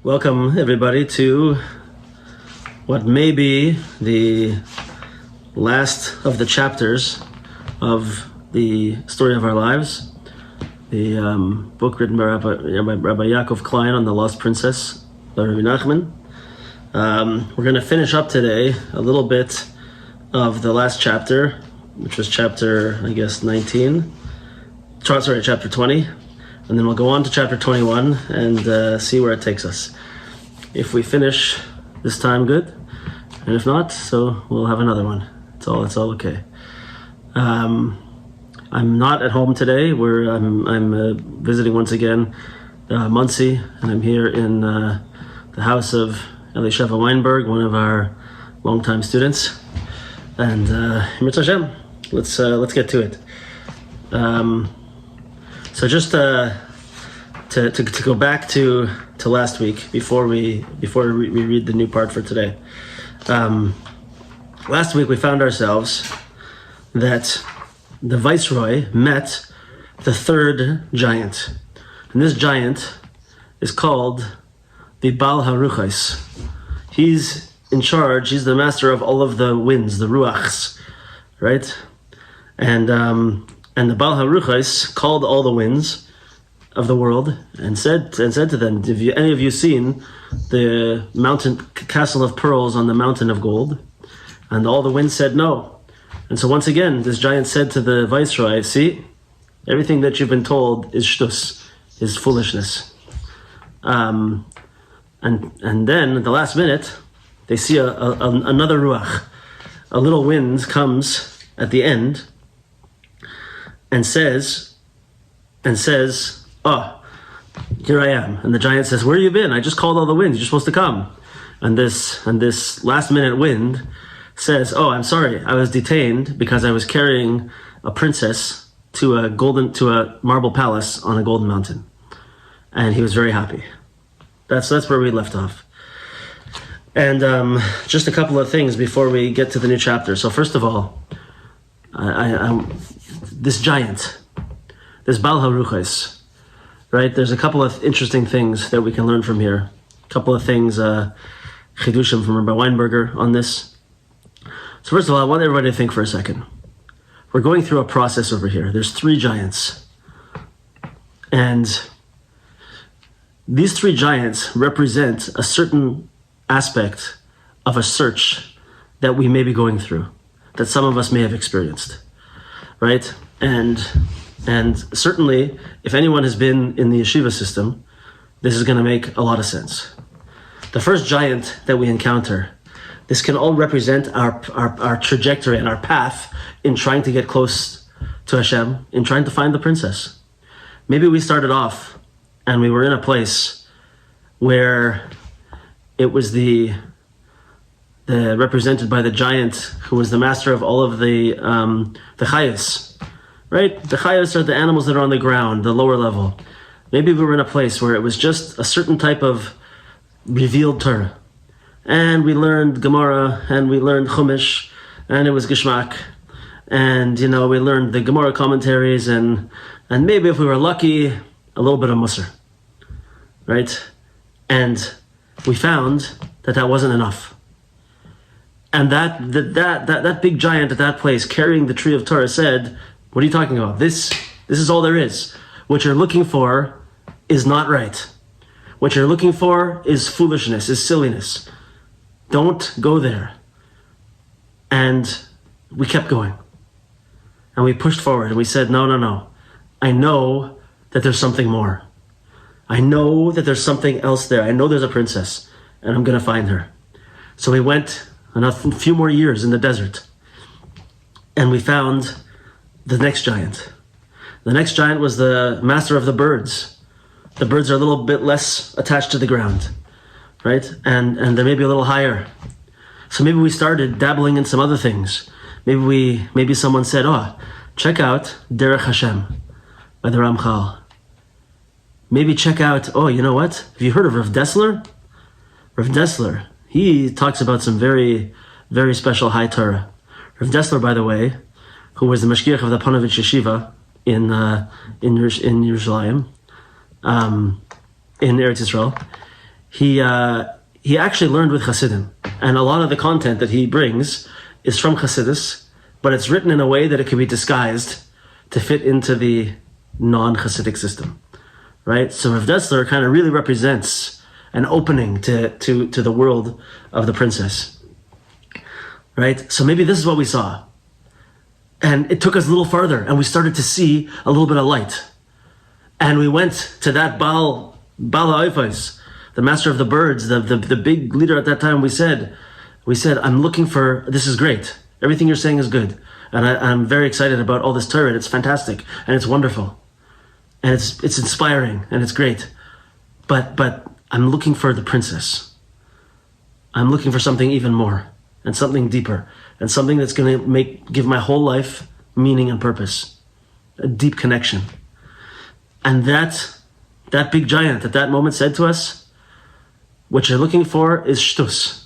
Welcome everybody to what may be the last of the chapters of the story of our lives, the book written by Rabbi Yaakov Klein on the Lost Princess by Rabbi Nachman. We're going to finish up today a little bit of the last chapter, which was chapter, I guess, 19. Chapter 20. And then we'll go on to chapter 21 and see where it takes us. If we finish this time, good. And if not, so we'll have another one. It's all okay. I'm not at home today. I'm visiting once again Muncie, and I'm here in the house of Elokus Weinberg, one of our longtime students. And Mitzvah Hashem, let's get to it. So just to go back to last week before we read the new part for today. Last week we found ourselves that the viceroy met the third giant, and this giant is called the Baal HaRuchos. He's in charge. He's the master of all of the winds, the ruachs, right? And the Baal HaRuchos called all the winds of the world and said to them, "Have any of you seen the mountain castle of pearls on the mountain of gold?" And all the winds said no. And so once again, this giant said to the viceroy, "See, everything that you've been told is shtus, is foolishness." And then at the last minute, they see another ruach, a little wind comes at the end and says, "Oh, here I am." And the giant says, "Where have you been? I just called all the winds. You're supposed to come." And this last minute wind says, "Oh, I'm sorry. I was detained because I was carrying a princess to a marble palace on a golden mountain." And he was very happy. That's where we left off. And just a couple of things before we get to the new chapter. So first of all, this giant, this Baal HaRuchos, right? There's a couple of interesting things that we can learn from here. A couple of things, chidushim from Rabbi Weinberger on this. So first of all, I want everybody to think for a second. We're going through a process over here. There's three giants. And these three giants represent a certain aspect of a search that we may be going through, that some of us may have experienced, right? And certainly, if anyone has been in the yeshiva system, this is going to make a lot of sense. The first giant that we encounter, this can all represent our trajectory and our path in trying to get close to Hashem, in trying to find the princess. Maybe we started off and we were in a place where it was the represented by the giant who was the master of all of the chayos. Right? The chayos are the animals that are on the ground, the lower level. Maybe we were in a place where it was just a certain type of revealed Torah. And we learned Gemara, and we learned Chumash, and it was Geshmak. And, we learned the Gemara commentaries, and maybe if we were lucky, a little bit of Musar. Right? And we found that wasn't enough. And that big giant at that place carrying the tree of Torah said, "What are you talking about? This is all there is. What you're looking for is not right. What you're looking for is foolishness, is silliness. Don't go there." And we kept going. And we pushed forward and we said, no. I know that there's something more. I know that there's something else there. I know there's a princess and I'm going to find her. So we went a few more years in the desert and we found the next giant. The next giant was the master of the birds. The birds are a little bit less attached to the ground, right? And they're maybe a little higher. So maybe we started dabbling in some other things. Maybe someone said, "Oh, check out Derech Hashem by the Ramchal." Maybe check out, oh, you know what? Have you heard of Rav Dessler? Rav Dessler, he talks about some very, very special high Torah. Rav Dessler, by the way, who was the Mashgiach of the Panovich Yeshiva in Yerushalayim, in Eretz Yisrael, he actually learned with Hasidim, and a lot of the content that he brings is from Hasidus, but it's written in a way that it can be disguised to fit into the non-Hasidic system, right? So Rav Dessler kind of really represents an opening to the world of the princess, right? So maybe this is what we saw. And it took us a little farther, and we started to see a little bit of light. And we went to that Baal HaOfos, the master of the birds, the big leader at that time. We said, I'm looking for, this is great. Everything you're saying is good. And I'm very excited about all this Torah. It's fantastic, and it's wonderful. And it's inspiring, and it's great. But I'm looking for the princess. I'm looking for something even more, and something deeper, and something that's going to give my whole life meaning and purpose, a deep connection. And that big giant at that moment said to us, what you're looking for is shtus.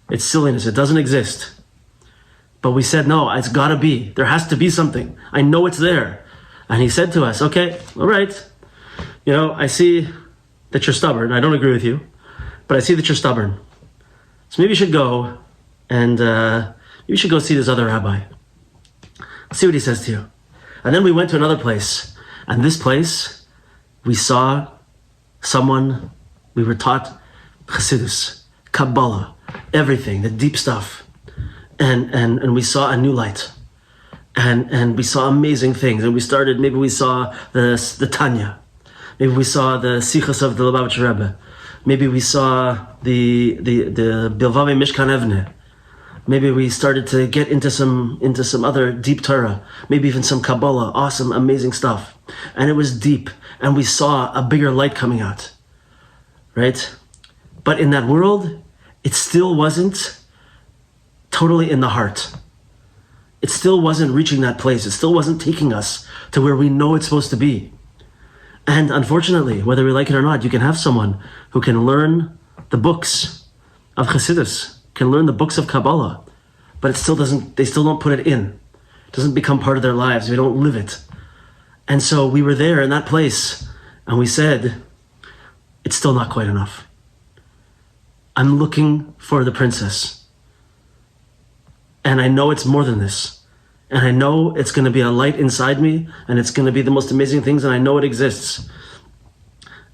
It's silliness. It doesn't exist. But we said, no, it's got to be. There has to be something. I know it's there. And he said to us, okay, all right. I see that you're stubborn. I don't agree with you, but I see that you're stubborn. So maybe you should go and you should go see this other rabbi. See what he says to you. And then we went to another place. And this place, we saw someone, we were taught Chassidus, Kabbalah, everything, the deep stuff. And we saw a new light. And we saw amazing things. And maybe we saw the Tanya. Maybe we saw the Sichos of the Lubavitcher Rebbe. Maybe we saw the Bilvavi Mishkan Evne. Maybe we started to get into some other deep Torah. Maybe even some Kabbalah, awesome, amazing stuff. And it was deep. And we saw a bigger light coming out. Right? But in that world, it still wasn't totally in the heart. It still wasn't reaching that place. It still wasn't taking us to where we know it's supposed to be. And unfortunately, whether we like it or not, you can have someone who can learn the books of Chassidus, can learn the books of Kabbalah, but they still don't put it in. It doesn't become part of their lives. They don't live it. And so we were there in that place, and we said, it's still not quite enough. I'm looking for the princess. And I know it's more than this. And I know it's going to be a light inside me, and it's going to be the most amazing things, and I know it exists.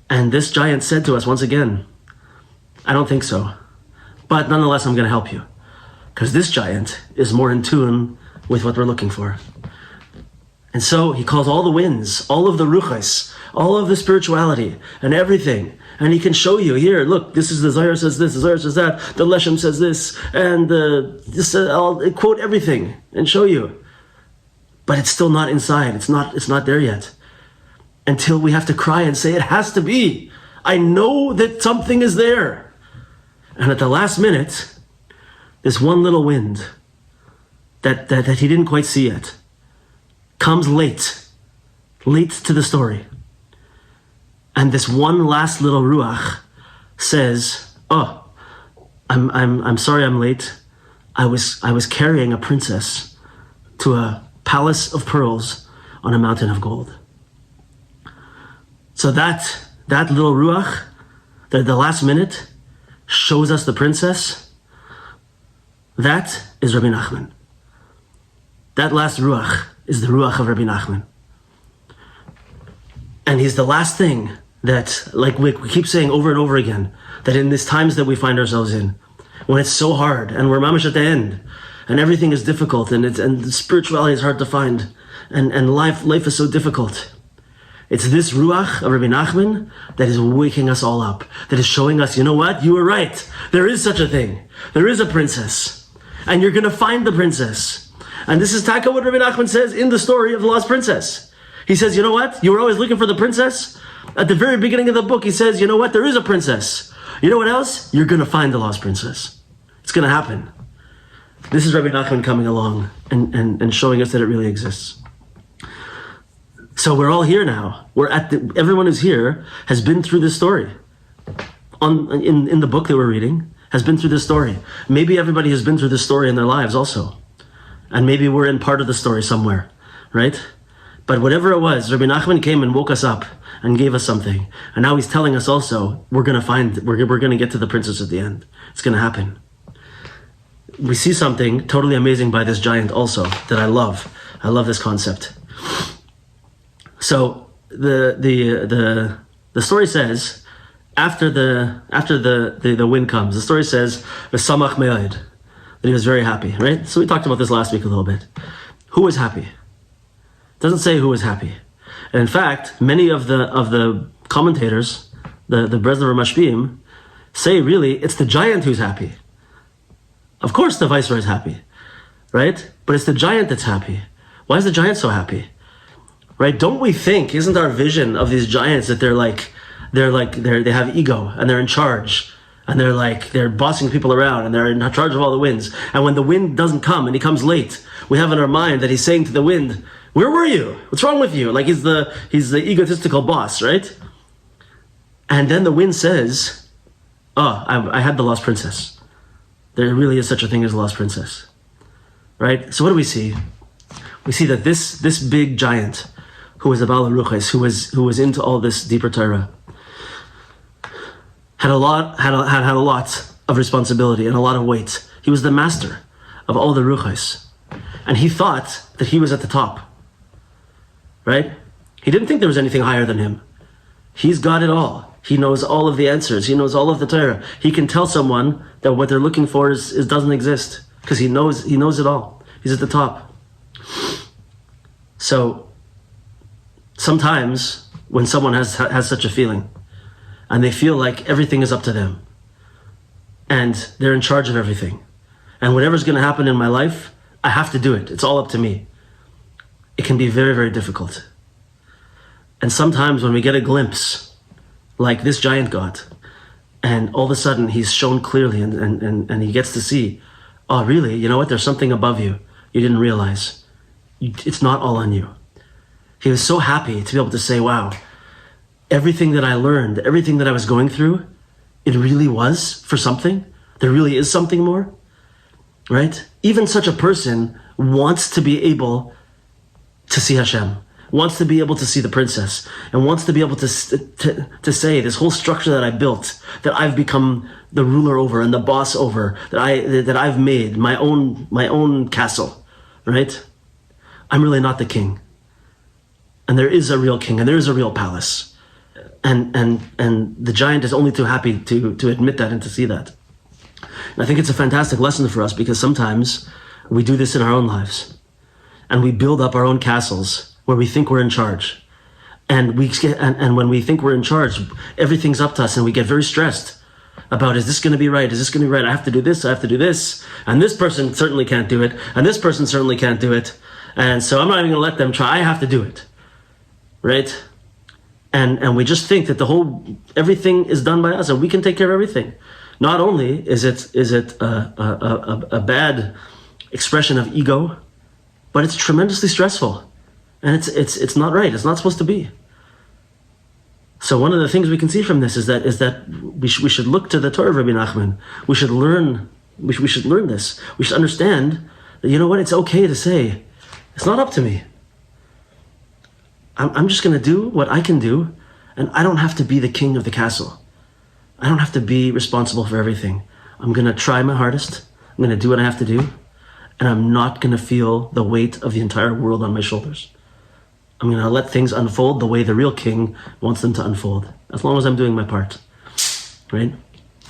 And this giant said to us once again, I don't think so. But nonetheless, I'm going to help you. Because this giant is more in tune with what we're looking for. And so he calls all the winds, all of the ruchos, all of the spirituality, and everything. And he can show you, here, look, this is the Zohar says this, the Zohar says that, the Leshem says this, and I'll quote everything and show you. But it's still not inside. It's not there yet. Until we have to cry and say, it has to be. I know that something is there. And at the last minute, this one little wind that he didn't quite see yet comes late to the story. And this one last little ruach says, oh, I'm sorry I'm late. I was carrying a princess to a palace of pearls on a mountain of gold. So that little ruach, the last minute, shows us the princess. That is Rabbi Nachman. That last ruach is the ruach of Rabbi Nachman. And he's the last thing that, like we keep saying over and over again, that in these times that we find ourselves in, when it's so hard and we're mamish at the end, and everything is difficult, and spirituality is hard to find, and life is so difficult. It's this ruach of Rabbi Nachman that is waking us all up, that is showing us, you know what, you were right. There is such a thing. There is a princess, and you're going to find the princess. And this is taka what Rabbi Nachman says in the story of the lost princess. He says, you know what, you were always looking for the princess. At the very beginning of the book, he says, you know what, there is a princess. You know what else? You're going to find the lost princess. It's going to happen. This is Rabbi Nachman coming along and showing us that it really exists. So we're all here now. Everyone who's here has been through this story. In the book that we're reading, has been through this story. Maybe everybody has been through this story in their lives also. And maybe we're in part of the story somewhere, right? But whatever it was, Rabbi Nachman came and woke us up and gave us something. And now he's telling us also, we're going to get to the princess at the end. It's going to happen. We see something totally amazing by this giant also that I love. I love this concept. So the story says, after the wind comes, the story says, "V'samach me'od," that he was very happy, right? So we talked about this last week a little bit. Who was happy? It doesn't say who was happy. And in fact, many of the commentators, the Breslov Mashpim, say really it's the giant who's happy. Of course the viceroy is happy, right? But it's the giant that's happy. Why is the giant so happy? Right? Don't we think, isn't our vision of these giants that they have ego and they're in charge and they're bossing people around and they're in charge of all the winds. And when the wind doesn't come and he comes late, we have in our mind that he's saying to the wind, "Where were you? What's wrong with you?" Like he's the egotistical boss, right? And then the wind says, "Oh, I had the lost princess. There really is such a thing as a lost princess." Right? So what do we see? We see that this big giant, who was a Baal Ruches, who was into all this deeper Torah, had a lot of responsibility and a lot of weight. He was the master of all the Ruches, and he thought that he was at the top. Right? He didn't think there was anything higher than him. He's got it all. He knows all of the answers. He knows all of the Torah. He can tell someone that what they're looking for is doesn't exist because he knows it all. He's at the top. So sometimes when someone has such a feeling and they feel like everything is up to them and they're in charge of everything and whatever's going to happen in my life, I have to do it. It's all up to me. It can be very, very difficult. And sometimes when we get a glimpse like this giant got, and all of a sudden he's shown clearly and he gets to see, oh really, you know what, there's something above you didn't realize. It's not all on you. He was so happy to be able to say, wow, everything that I learned, everything that I was going through, it really was for something. There really is something more, right? Even such a person wants to be able to see Hashem, wants to be able to see the princess, and wants to be able to say this whole structure that I built, that I've become the ruler over and the boss over, that I've made my own castle, right? I'm really not the king. And there is a real king and there is a real palace. And the giant is only too happy to admit that and to see that. And I think it's a fantastic lesson for us because sometimes we do this in our own lives. And we build up our own castles where we think we're in charge. And when we think we're in charge, everything's up to us and we get very stressed about, is this going to be right? Is this going to be right? I have to do this. I have to do this. And this person certainly can't do it. And this person certainly can't do it. And so I'm not even going to let them try. I have to do it. Right? And we just think that everything is done by us and we can take care of everything. Not only is it a bad expression of ego, but it's tremendously stressful. And it's not right. It's not supposed to be. So one of the things we can see from this is that we should look to the Torah of Rabbi Nachman. We should learn this. We should understand that, you know what, it's okay to say, it's not up to me. I'm just going to do what I can do, and I don't have to be the king of the castle. I don't have to be responsible for everything. I'm going to try my hardest. I'm going to do what I have to do, and I'm not going to feel the weight of the entire world on my shoulders. I'm going to let things unfold the way the real king wants them to unfold, as long as I'm doing my part. Right?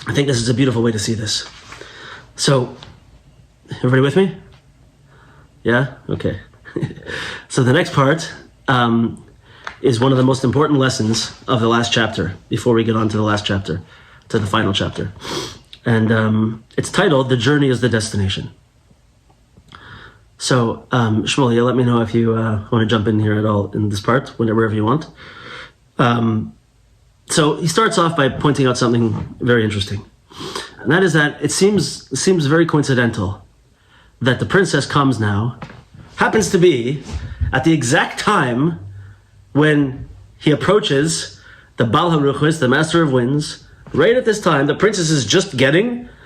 I think this is a beautiful way to see this. So, everybody with me? Yeah? Okay. So the next part is one of the most important lessons of the last chapter, before we get on to the last chapter, to the final chapter. And it's titled, "The Journey is the Destination." So, Shmuel, let me know if you want to jump in here at all in this part, wherever you want. So he starts off by pointing out something very interesting. And that is that it seems very coincidental that the princess comes now, happens to be at the exact time when he approaches the Baal HaRuchos, the master of winds. Right at this time, the princess is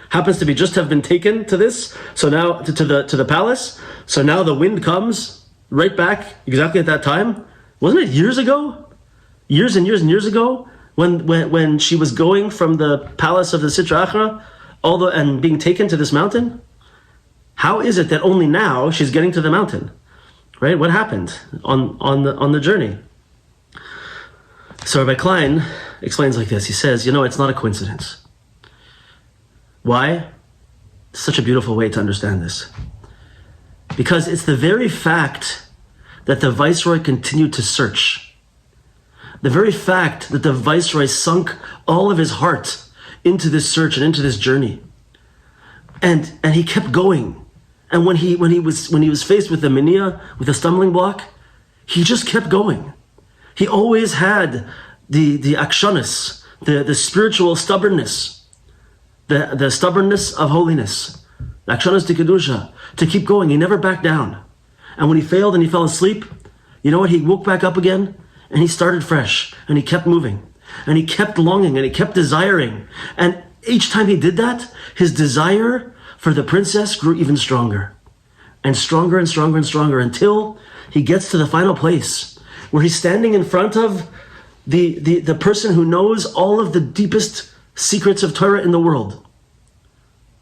happens to be just have been taken to this, so now to the palace. So now the wind comes right back exactly at that time. Wasn't it years ago? years and years and years ago, when she was going from the palace of the Sitra Achra, and being taken to this mountain? How is it that only now she's getting to the mountain? Right? What happened on the journey? So Rabbi Klein explains like this. He says, it's not a coincidence. Why? It's such a beautiful way to understand this. Because it's the very fact that the Viceroy continued to search. The very fact that the Viceroy sunk all of his heart into this search and into this journey. And he kept going. And when he was faced with the mania, with the stumbling block, he just kept going. He always had the akshanis, the spiritual stubbornness, the stubbornness of holiness, the akshanis de kedusha, to keep going. He never backed down. And when he failed and he fell asleep, you know what? He woke back up again and he started fresh and he kept moving and he kept longing and he kept desiring. And each time he did that, his desire for the princess grew even stronger and stronger and stronger and stronger until he gets to the final place where he's standing in front of the person who knows all of the deepest secrets of Torah in the world,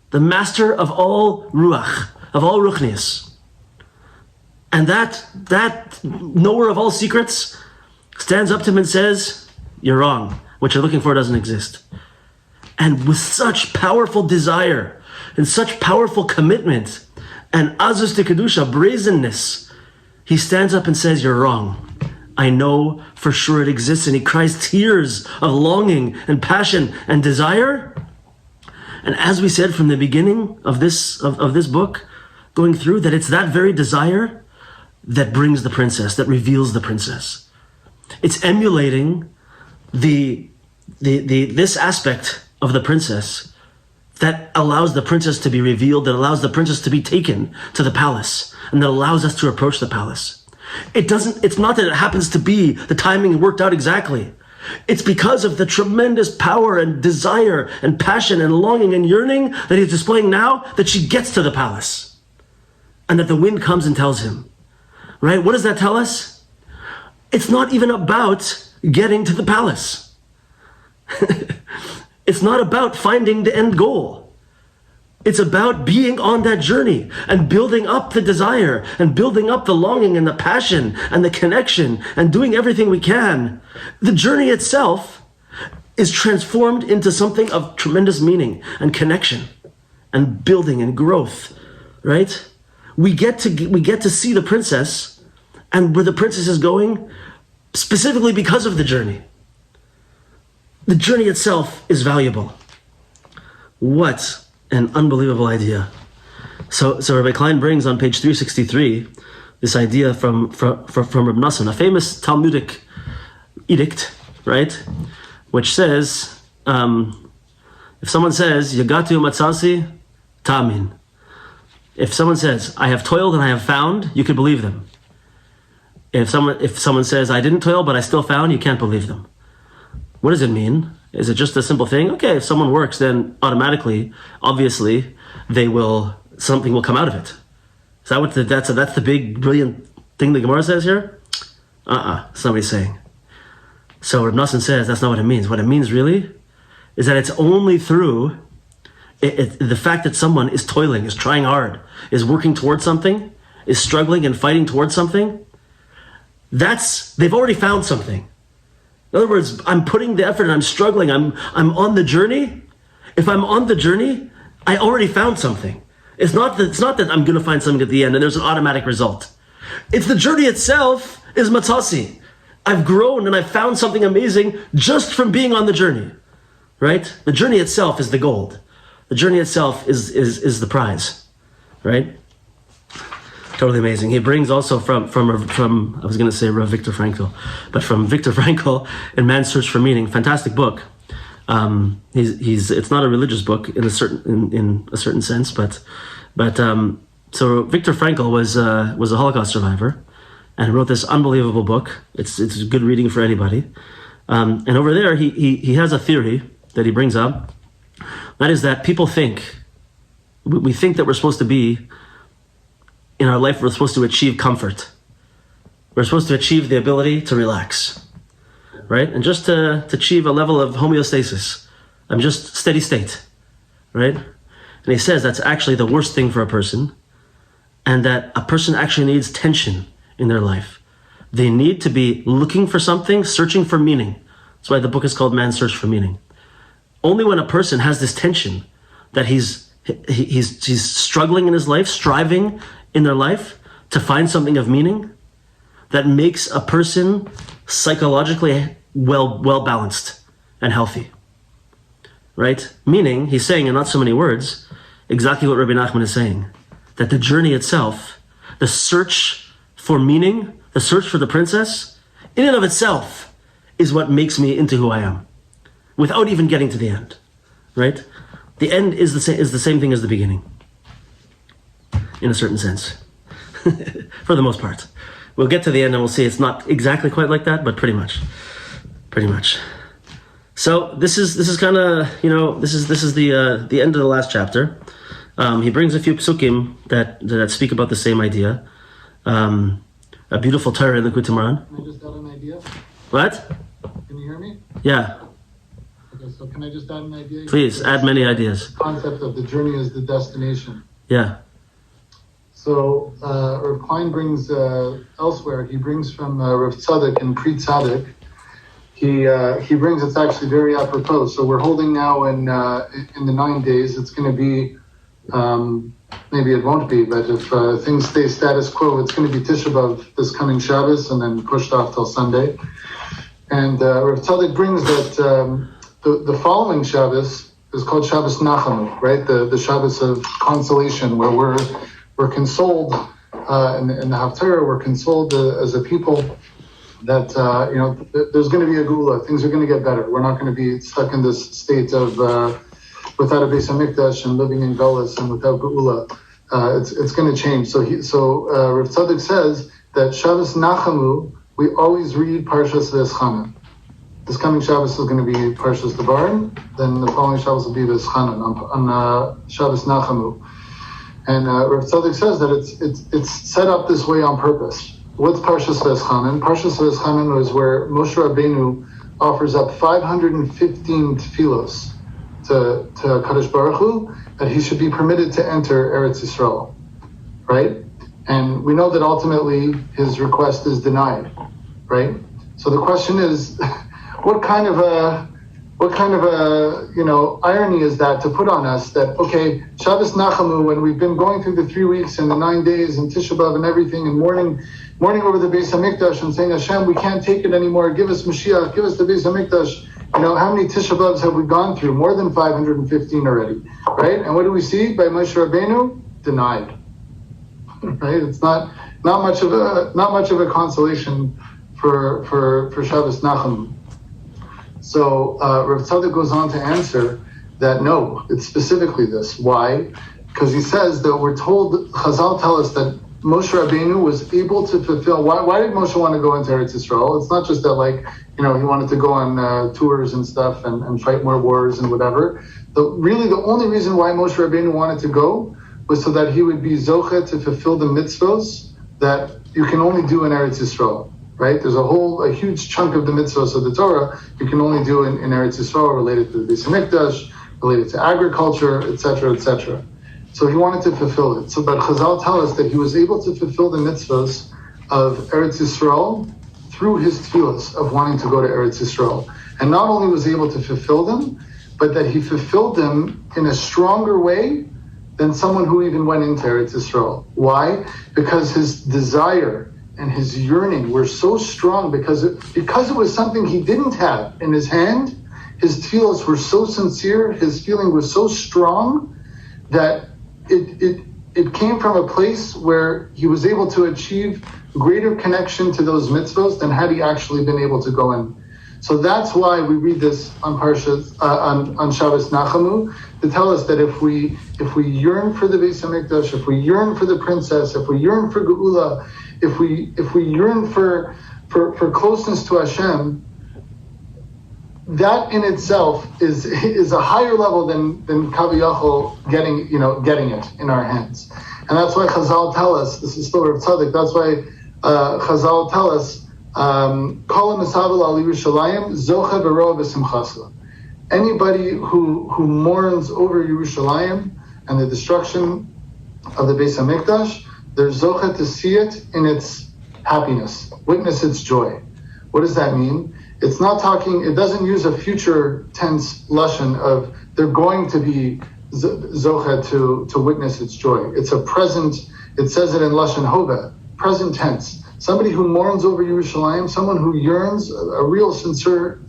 the master of all ruach, of all ruchnius. And that knower of all secrets stands up to him and says, "You're wrong. What you're looking for doesn't exist." And with such powerful desire and such powerful commitment and azus de kedusha, brazenness, he stands up and says, "You're wrong. I know for sure it exists." And he cries tears of longing and passion and desire. And as we said from the beginning of this book, going through, that it's that very desire that brings the princess, that reveals the princess. It's emulating this aspect of the princess that allows the princess to be revealed, that allows the princess to be taken to the palace, and that allows us to approach the palace. It's not that it happens to be the timing worked out exactly. It's because of the tremendous power and desire and passion and longing and yearning that he's displaying now that she gets to the palace. And that the wind comes and tells him. Right? What does that tell us? It's not even about getting to the palace. It's not about finding the end goal. It's about being on that journey and building up the desire and building up the longing and the passion and the connection and doing everything we can. The journey itself is transformed into something of tremendous meaning and connection and building and growth, right? We get to see the princess and where the princess is going specifically because of the journey. The journey itself is valuable. What an unbelievable idea. So Rabbi Klein brings on page 363 this idea from Reb Nassan, a famous Talmudic edict, right? Which says, if someone says, Yagatu matzasi, tamin. If someone says, I have toiled and I have found, you can believe them. If someone says, I didn't toil but I still found, you can't believe them. What does it mean? Is it just a simple thing? Okay, if someone works, then automatically, obviously, something will come out of it. Is that that's the big brilliant thing the Gemara says here? Somebody's saying. So Reb Nassan says that's not what it means. What it means really is that it's only through the fact that someone is toiling, is trying hard, is working towards something, is struggling and fighting towards something. They've already found something. In other words, I'm putting the effort and I'm struggling. I'm on the journey. If I'm on the journey, I already found something. It's not that I'm going to find something at the end and there's an automatic result. It's the journey itself is matzasi. I've grown and I've found something amazing just from being on the journey, right? The journey itself is the gold. The journey itself is the prize, right? Totally amazing. He brings also from I was going to say Rav Viktor Frankl, but from Viktor Frankl in Man's Search for Meaning, fantastic book. It's not a religious book in a certain sense, but so Viktor Frankl was a Holocaust survivor, and wrote this unbelievable book. It's good reading for anybody. And over there, he has a theory that he brings up. That is that people we think that we're supposed to be. In our life, we're supposed to achieve comfort. We're supposed to achieve the ability to relax. right? And just to achieve a level of homeostasis. I'm just steady state, right? And he says that's actually the worst thing for a person, and that a person actually needs tension in their life. They need to be looking for something, searching for meaning. That's why the book is called Man's Search for Meaning. Only when a person has this tension that he's struggling in his life, striving in their life to find something of meaning, that makes a person psychologically well balanced and healthy. Right? Meaning, he's saying in not so many words, exactly what Rabbi Nachman is saying. That the journey itself, the search for meaning, the search for the princess, in and of itself, is what makes me into who I am. Without even getting to the end. Right? The end is the same thing as the beginning. In a certain sense. For the most part. We'll get to the end and we'll see it's not exactly quite like that, but pretty much. Pretty much. So this is kind of, this is the end of the last chapter. He brings a few psukim that speak about the same idea. A beautiful Torah in the Kutimran. Can I just add an idea? What? Can you hear me? Yeah. Okay, so can I just add an idea? Please, add many ideas. The concept of the journey is the destination. Yeah. So Rav Klein brings elsewhere, he brings from Rav Tzadok and Pri Tzadok, he brings, it's actually very apropos. So we're holding now in the 9 days. It's going to be, maybe it won't be, but if things stay status quo, it's going to be Tisha B'Av this coming Shabbos and then pushed off till Sunday. And Rav Tzadok brings that the following Shabbos is called Shabbos Nachamu, right? The Shabbos of consolation, where we're consoled in the Haftarah, we're consoled as a people that there's going to be a geula. Things are going to get better. We're not going to be stuck in this state of without a Beis Hamikdash and living in Galus and without geula. It's going to change. So Rav Tzadok says that Shabbos Nachamu we always read Parshas V'Eschanan. This coming Shabbos is going to be Parshas Devarim. Then the following Shabbos will be V'Eschanan on Shabbos Nachamu. And Rav Tzadok says that it's set up this way on purpose. What's Parshas V'Eschanan? Parshas V'Eschanan is where Moshe Rabbeinu offers up 515 tefillos to Kadosh Baruch Hu that he should be permitted to enter Eretz Yisrael, right? And we know that ultimately his request is denied, right? So the question is, what kind of a irony is that to put on us that, okay, Shabbos Nachamu, when we've been going through the 3 weeks and the 9 days and Tisha B'Av and everything, and mourning over the Beis Hamikdash and saying, Hashem, we can't take it anymore. Give us Mashiach, give us the Beis Hamikdash. How many Tisha B'Avs have we gone through? More than 515 already, right? And what do we see by Moshe Rabbeinu? Denied, right? It's not much of a consolation for Shabbos Nachamu. So Rav Tzadok goes on to answer that no, it's specifically this. Why? Because he says that we're told, Chazal tell us that Moshe Rabbeinu was able to fulfill. Why did Moshe want to go into Eretz Yisrael? It's not just that he wanted to go on tours and stuff and fight more wars and whatever. Really, the only reason why Moshe Rabbeinu wanted to go was so that he would be zocheh to fulfill the mitzvos that you can only do in Eretz Yisrael. Right? There's a huge chunk of the mitzvahs of the Torah you can only do in Eretz Yisrael related to the Beis Hamikdash, related to agriculture, etc., etc. So he wanted to fulfill it. But Chazal tell us that he was able to fulfill the mitzvahs of Eretz Yisrael through his tefillos of wanting to go to Eretz Yisrael. And not only was he able to fulfill them, but that he fulfilled them in a stronger way than someone who even went into Eretz Yisrael. Why? Because his desire and his yearning were so strong because it was something he didn't have in his hand. His tefillos were so sincere, his feeling was so strong that it came from a place where he was able to achieve greater connection to those mitzvahs than had he actually been able to go in. So that's why we read this on Parshas on Shabbos Nachamu to tell us that if we yearn for the Beis Hamikdash, if we yearn for the princess, if we yearn for Geula, if we yearn for closeness to Hashem, that in itself is a higher level than Kaviyachol getting it in our hands. And that's why Chazal tell us, this is still Rav Tzadok, that's why Chazal tell us Kol Misavel al Yerushalayim Zocha B'Roa B'Simchasla. Anybody who mourns over Yerushalayim and the destruction of the Beis Hamikdash, they're zocha to see it in its happiness, witness its joy. What does that mean? It's not talking, it doesn't use a future tense lashon of they're going to be zocha to witness its joy. It's a present, it says it in lashon hova, present tense. Somebody who mourns over Yerushalayim, someone who yearns, a real sincere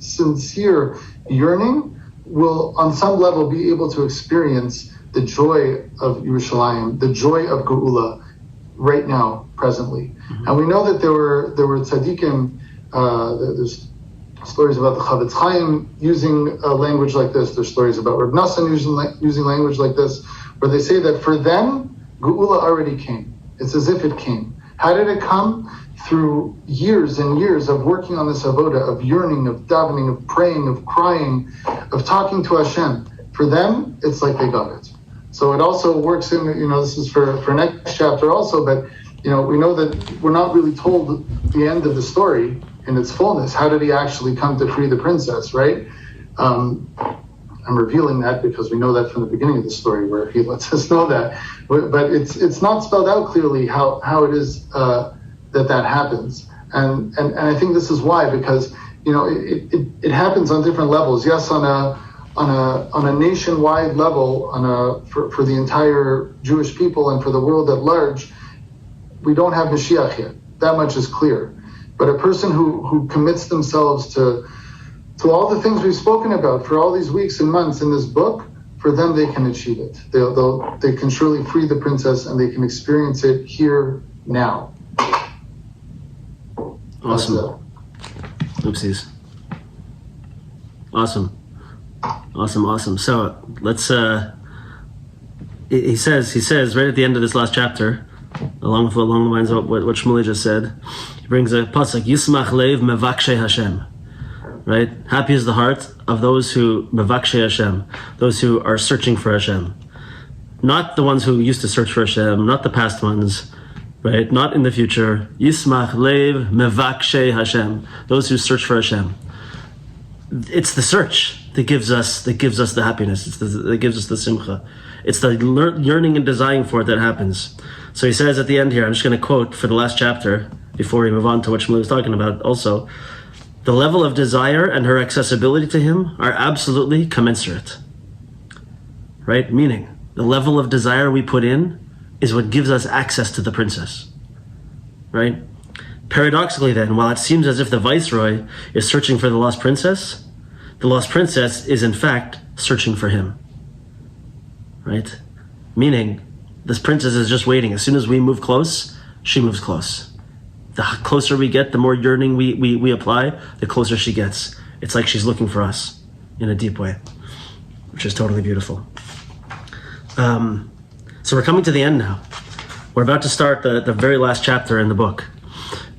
yearning, will on some level be able to experience the joy of Yerushalayim, the joy of Geula, right now, presently. And we know that there were tzaddikim, there's stories about the Chavetz Chaim using a language like this, there's stories about Reb Nassan using language like this, where they say that for them, Geula already came. It's as if it came. How did it come? Through years and years of working on this avoda, of yearning, of davening, of praying, of crying, of talking to Hashem. For them, it's like they got it. So it also works in, this is for next chapter also, but, we know that we're not really told the end of the story in its fullness. How did he actually come to free the princess, right? I'm revealing that because we know that from the beginning of the story where he lets us know that. But it's not spelled out clearly how it is that happens. And I think this is why, because, it happens on different levels. Yes, on a nationwide level, for the entire Jewish people and for the world at large, we don't have Mashiach yet. That much is clear. But a person who commits themselves to all the things we've spoken about for all these weeks and months in this book, for them they can achieve it. They can surely free the princess and they can experience it here now. Awesome. Oopsies. Awesome. So let's. He says right at the end of this last chapter, along the lines of what Shmuley just said, he brings a pasuk: Yismach leiv mevakshe Hashem. Right? Happy is the heart of those who mevakshe Hashem, those who are searching for Hashem, not the ones who used to search for Hashem, not the past ones, right? Not in the future. Yismach leiv mevakshe Hashem, those who search for Hashem. It's the search that gives us the happiness. That gives us the simcha. It's the yearning and desiring for it that happens. So he says at the end here, I'm just going to quote for the last chapter before we move on to what Shmuel was talking about also. The level of desire and her accessibility to him are absolutely commensurate. Right? Meaning, the level of desire we put in is what gives us access to the princess. Right? Paradoxically then, while it seems as if the viceroy is searching for the lost princess is in fact searching for him. Right? Meaning, this princess is just waiting. As soon as we move close, she moves close. The closer we get, the more yearning we apply, the closer she gets. It's like she's looking for us in a deep way, which is totally beautiful. So we're coming to the end now. We're about to start the very last chapter in the book.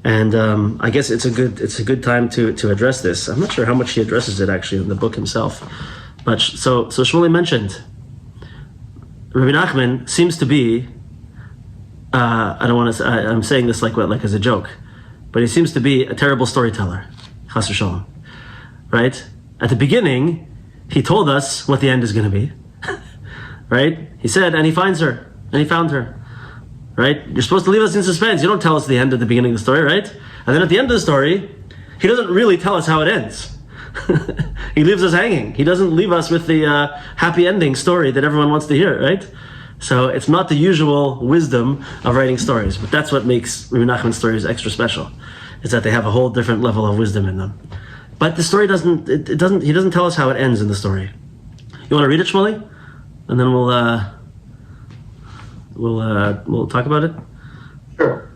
And I guess it's a good time to address this. I'm not sure how much he addresses it actually in the book himself. But so Shmuley mentioned, Rabbi Nachman seems to be, I'm saying this like as a joke, but he seems to be a terrible storyteller, chas v'shalom, right? At the beginning, he told us what the end is going to be, right? He said, and he finds her, and he found her, right? You're supposed to leave us in suspense. You don't tell us the end at the beginning of the story, right? And then at the end of the story, he doesn't really tell us how it ends. He leaves us hanging. He doesn't leave us with the happy ending story that everyone wants to hear, right? So it's not the usual wisdom of writing stories, but that's what makes Rabbi Nachman's stories extra special, is that they have a whole different level of wisdom in them. But the story he doesn't tell us how it ends in the story. You want to read it, Shmuley? And then we'll talk about it? Sure.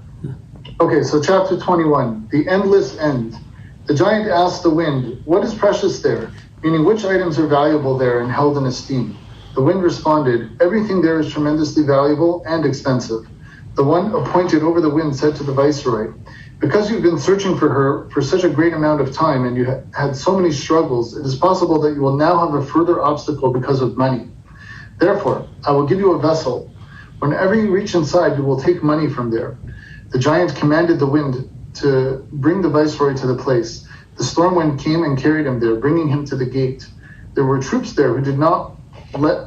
Okay, so chapter 21, the endless end. The giant asked the wind, "What is precious there?" Meaning, which items are valuable there and held in esteem? The wind responded, "Everything there is tremendously valuable and expensive." The one appointed over the wind said to the viceroy, "Because you've been searching for her for such a great amount of time and you had so many struggles, it is possible that you will now have a further obstacle because of money. Therefore, I will give you a vessel. Whenever you reach inside, you will take money from there." The giant commanded the wind to bring the viceroy to the place. The storm wind came and carried him there, bringing him to the gate. There were troops there who did not let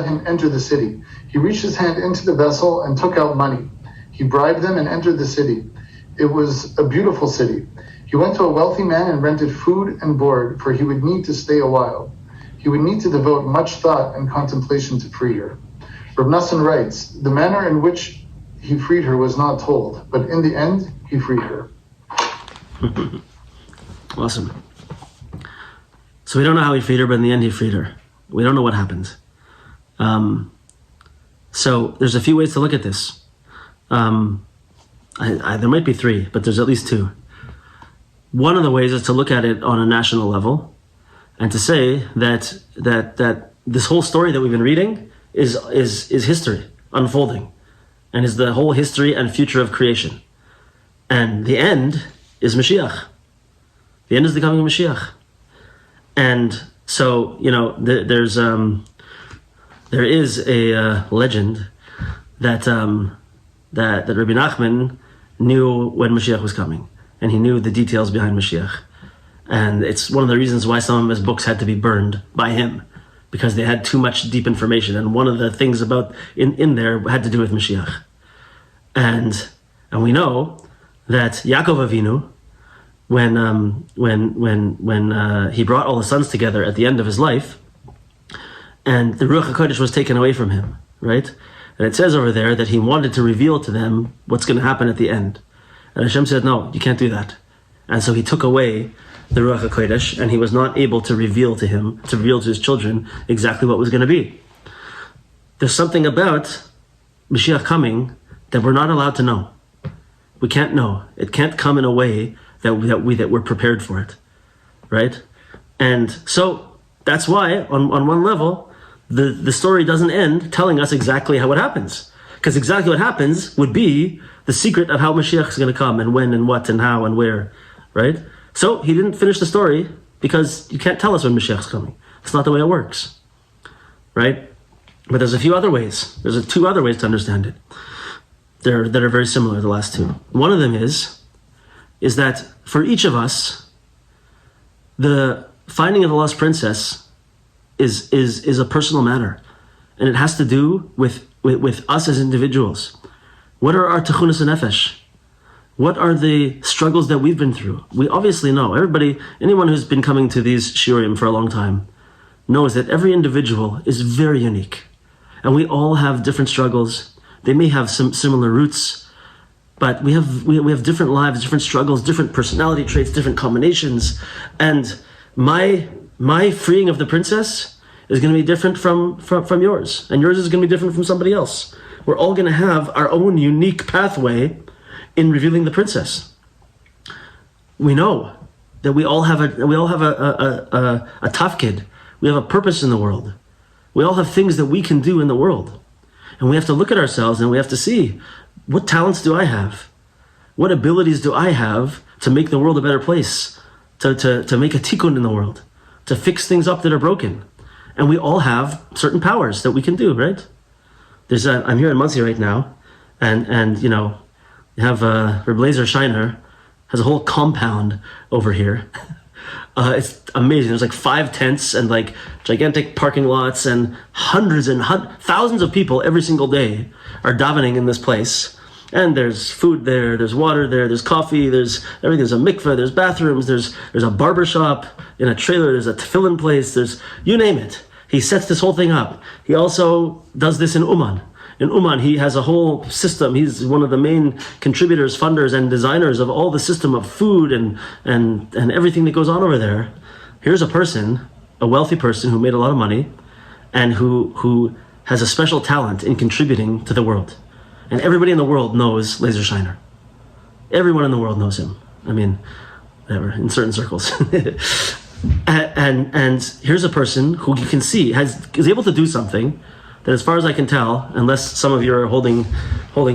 him enter the city. He reached his hand into the vessel and took out money. He bribed them and entered the city. It was a beautiful city. He went to a wealthy man and rented food and board, for he would need to stay a while. He would need to devote much thought and contemplation to free her. Rav Nassan writes, the manner in which he freed her was not told, but in the end, he freed her. Awesome. So we don't know how he freed her, but in the end he freed her. We don't know what happened. So there's a few ways to look at this. There might be three, but there's at least two. One of the ways is to look at it on a national level and to say that this whole story that we've been reading is history unfolding, and is the whole history and future of creation. And the end is Mashiach. The end is the coming of Mashiach. And so, there is a legend that Rabbi Nachman knew when Mashiach was coming, and he knew the details behind Mashiach. And it's one of the reasons why some of his books had to be burned by him, because they had too much deep information. And one of the things about in there had to do with Mashiach. And we know that Yaakov Avinu, when he brought all the sons together at the end of his life, and the Ruach HaKodesh was taken away from him, right? And it says over there that he wanted to reveal to them what's going to happen at the end. And Hashem said, no, you can't do that. And so he took away the Ruach HaKodesh, and he was not able to reveal to his children exactly what was going to be. There's something about Mashiach coming that we're not allowed to know. We can't know. It can't come in a way that we're prepared for it, right? And so that's why, on one level, the story doesn't end telling us exactly how it happens, because exactly what happens would be the secret of how Mashiach is going to come, and when and what and how and where, right? So he didn't finish the story because you can't tell us when Mashiach is coming. It's not the way it works, right? But there's a few other ways. There's two other ways to understand it. That are very similar, the last two. One of them is that for each of us, the finding of the lost princess is a personal matter, and it has to do with us as individuals. What are our techunas nefesh? What are the struggles that we've been through? We obviously know. Anyone who's been coming to these shiurim for a long time knows that every individual is very unique, and we all have different struggles. They may have some similar roots, but we have different lives, different struggles, different personality traits, different combinations. And my freeing of the princess is going to be different from yours, and yours is going to be different from somebody else. We're all going to have our own unique pathway in revealing the princess. We know that we all have a tafkid. We have a purpose in the world. We all have things that we can do in the world. And we have to look at ourselves and we have to see, what talents do I have? What abilities do I have to make the world a better place? To make a tikkun in the world? To fix things up that are broken? And we all have certain powers that we can do, right? I'm here in Monsey right now, and you have Reb Lazer Shiner has a whole compound over here. It's amazing. There's like 5 tents and like gigantic parking lots, and hundreds and thousands of people every single day are davening in this place. And there's food there, there's water there, there's coffee, there's everything. There's a mikveh, there's bathrooms, there's a barber shop in a trailer, there's a tefillin place, there's, you name it. He sets this whole thing up. He also does this in Uman. In Uman, he has a whole system. He's one of the main contributors, funders, and designers of all the system of food and everything that goes on over there. Here's a person, a wealthy person who made a lot of money, and who has a special talent in contributing to the world. And everybody in the world knows Lazer Shiner. Everyone in the world knows him. I mean, whatever, in certain circles. and here's a person who you can see is able to do something that, as far as I can tell, unless some of you are holding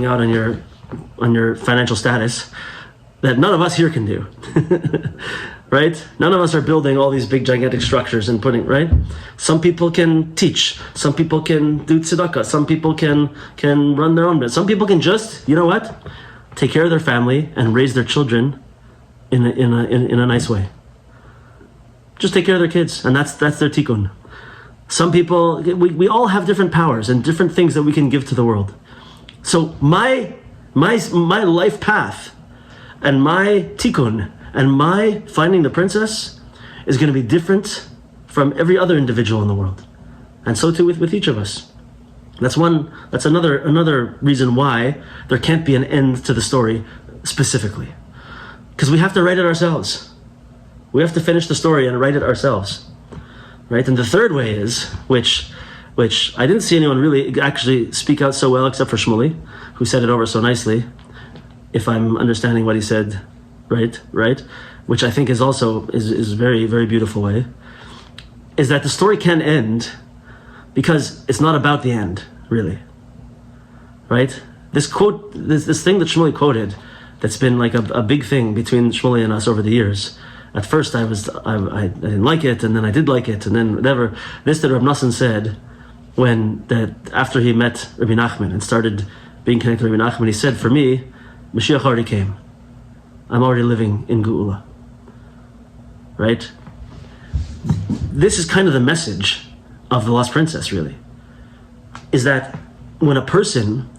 out on your financial status, that none of us here can do. Right? None of us are building all these big gigantic structures and putting, right? Some people can teach, some people can do tzedakah, some people can run their own business, some people can just, you know what? take care of their family and raise their children in a nice way. Just take care of their kids, and that's their tikkun. Some people, we all have different powers and different things that we can give to the world. So my life path and my tikkun and my finding the princess is going to be different from every other individual in the world, and so too with each of us. That's another reason why there can't be an end to the story specifically, because we have to write it ourselves. We have to finish the story and write it ourselves, right? And the third way is, which I didn't see anyone really actually speak out so well except for Shmuley, who said it over so nicely, if I'm understanding what he said, right? Which I think is also is very, very beautiful way, is that the story can end because it's not about the end, really, right? This quote, this thing that Shmuley quoted, that's been like a big thing between Shmuley and us over the years. At first I didn't like it, and then I did like it, and then whatever. This that Reb Nosson said after he met Rabbi Nachman and started being connected to Rabbi Nachman, he said, for me, Mashiach already came. I'm already living in Geula. Right? This is kind of the message of the Lost Princess, really. Is that when a person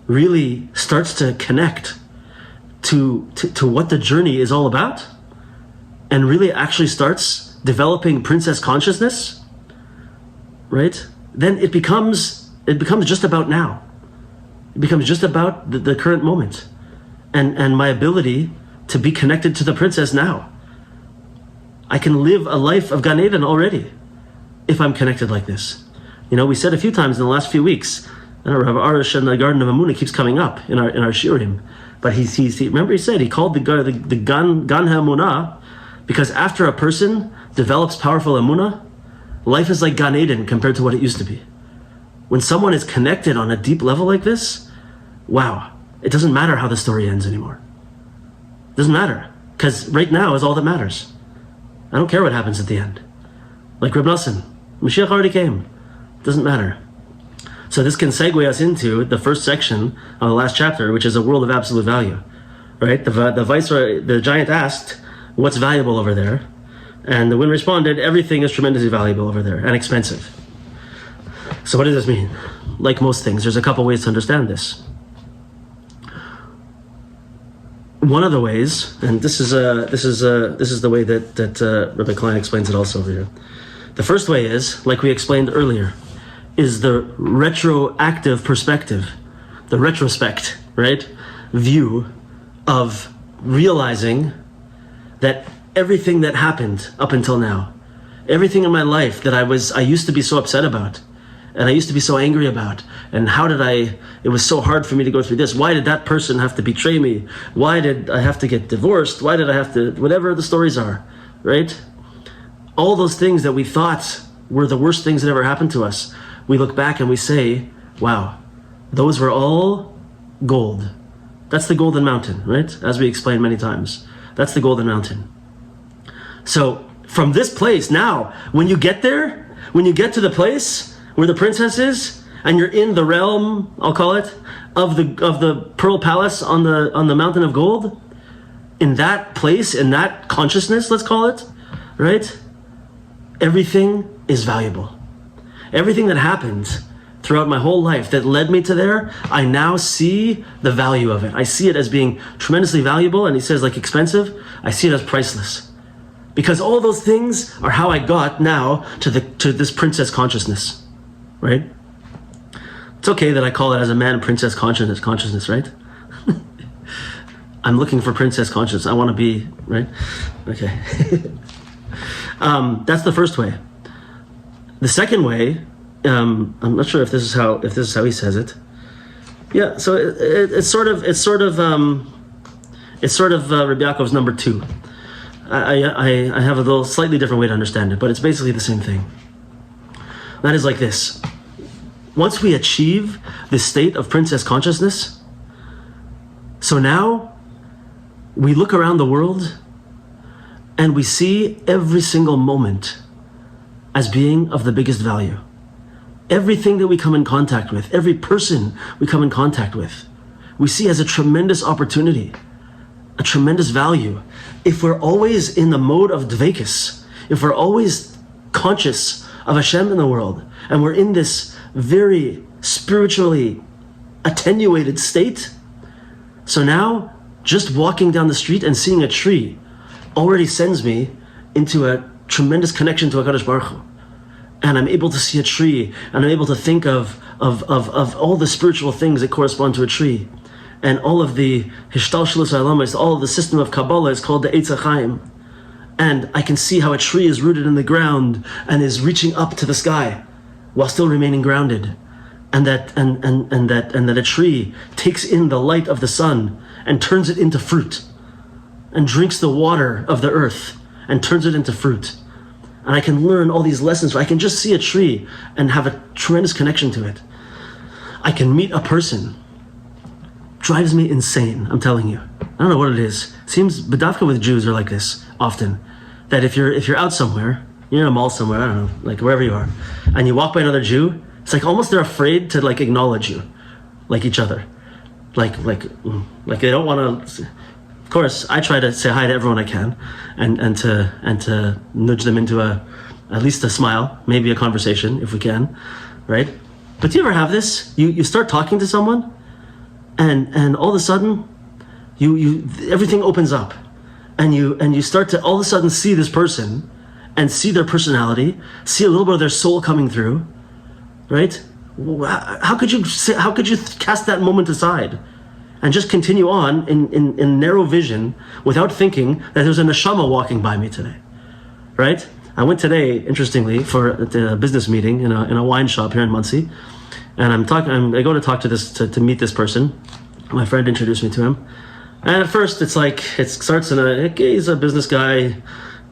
really starts to connect to what the journey is all about, and really actually starts developing princess consciousness, right? Then it becomes just about now. It becomes just about the current moment, and my ability to be connected to the princess now. I can live a life of Gan Eden already if I'm connected like this. You know, we said a few times in the last few weeks, Rav Arush and the Garden of Amunah keeps coming up in our shiurim, but he remember he said he called the Gan HaEmunah because after a person develops powerful Emunah, life is like Gan Eden compared to what it used to be. When someone is connected on a deep level like this, wow, it doesn't matter how the story ends anymore. It doesn't matter, because right now is all that matters. I don't care what happens at the end. Like Reb Nosson, Mashiach already came. It doesn't matter. So this can segue us into the first section of the last chapter, which is a world of absolute value, right? The viceroy, the giant asked, what's valuable over there? And the wind responded, everything is tremendously valuable over there and expensive. So what does this mean? Like most things, there's a couple ways to understand this. One of the ways, and this is the way that Rabbi Klein explains it also over here. The first way is, like we explained earlier, is the retroactive perspective, the retrospect, right? View of realizing that everything that happened up until now, everything in my life that I used to be so upset about, and I used to be so angry about, and it was so hard for me to go through this. Why did that person have to betray me? Why did I have to get divorced? Why did I have to, whatever the stories are, right? All those things that we thought were the worst things that ever happened to us, we look back and we say, wow, those were all gold. That's the golden mountain, right? As we explained many times. That's the golden mountain. So from this place now, when you get there, when you get to the place where the princess is, and you're in the realm, I'll call it, of the pearl palace on the mountain of gold, in that place, in that consciousness, let's call it, right? Everything is valuable. Everything that happened throughout my whole life that led me to there, I now see the value of it. I see it as being tremendously valuable, and he says like expensive, I see it as priceless. Because all those things are how I got now to this princess consciousness, right? It's okay that I call it as a man princess consciousness, right? I'm looking for princess consciousness. I want to be, right? Okay. That's the first way. The second way, I'm not sure if this is how he says it. Yeah, so it's sort of Rabbi Yaakov's number 2. I have a little slightly different way to understand it, but it's basically the same thing. That is like this. Once we achieve this state of princess consciousness, so now we look around the world and we see every single moment as being of the biggest value. Everything that we come in contact with, every person we come in contact with, we see as a tremendous opportunity, a tremendous value. If we're always in the mode of dvekis, if we're always conscious of Hashem in the world, and we're in this very spiritually attenuated state, so now just walking down the street and seeing a tree already sends me into a tremendous connection to HaKadosh Baruch Hu. And I'm able to see a tree, and I'm able to think of all the spiritual things that correspond to a tree. And all of the Hishtalshelus Ha'olamis, all of the system of Kabbalah is called the Eitz HaChaim. And I can see how a tree is rooted in the ground and is reaching up to the sky while still remaining grounded. And that a tree takes in the light of the sun and turns it into fruit, and drinks the water of the earth and turns it into fruit. And I can learn all these lessons. I can just see a tree and have a tremendous connection to it. I can meet a person. Drives me insane, I'm telling you. I don't know what it is. Seems Badavka with Jews are like this often. That if you're out somewhere, you're in a mall somewhere, I don't know, like wherever you are, and you walk by another Jew, it's like almost they're afraid to like acknowledge you, like each other. Like they don't want to. Of course, I try to say hi to everyone I can, and to nudge them into at least a smile, maybe a conversation if we can, right? But do you ever have this? You start talking to someone, and all of a sudden, you everything opens up, and you start to all of a sudden see this person, and see their personality, see a little bit of their soul coming through, right? How could you cast that moment aside and just continue on in narrow vision without thinking that there's a neshama walking by me today, right? I went today, interestingly, for a business meeting in a wine shop here in Monsey, and I go to talk to meet this person. My friend introduced me to him, and at first it starts he's a business guy,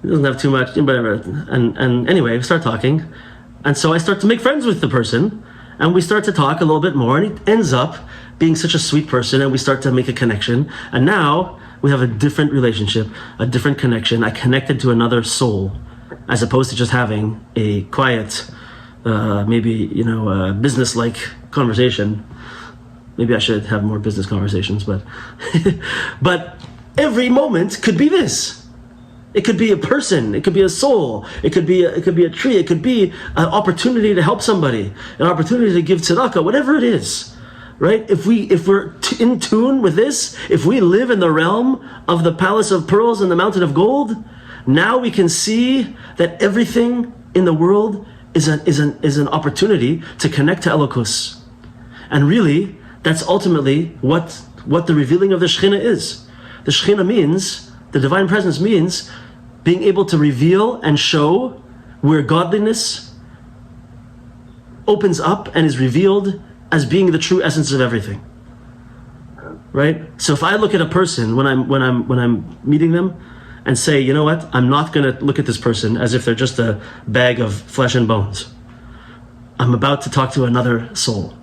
he doesn't have too much, whatever, and anyway, we start talking, and so I start to make friends with the person. And we start to talk a little bit more, and he ends up being such a sweet person, and we start to make a connection. And now we have a different relationship, a different connection. I connected to another soul, as opposed to just having a quiet, business-like conversation. Maybe I should have more business conversations, but but every moment could be this. It could be a person, it could be a soul, it could be a tree, it could be an opportunity to help somebody, an opportunity to give tzedakah, whatever it is, right? If we're in tune with this, if we live in the realm of the palace of pearls and the mountain of gold, now we can see that everything in the world is an opportunity to connect to Elokus. And really, that's ultimately what the revealing of the Shekhinah is. The Shekhinah means, the divine presence means being able to reveal and show where godliness opens up and is revealed as being the true essence of everything. Right? So if I look at a person when I'm meeting them and say, you know what, I'm not going to look at this person as if they're just a bag of flesh and bones. I'm about to talk to another soul.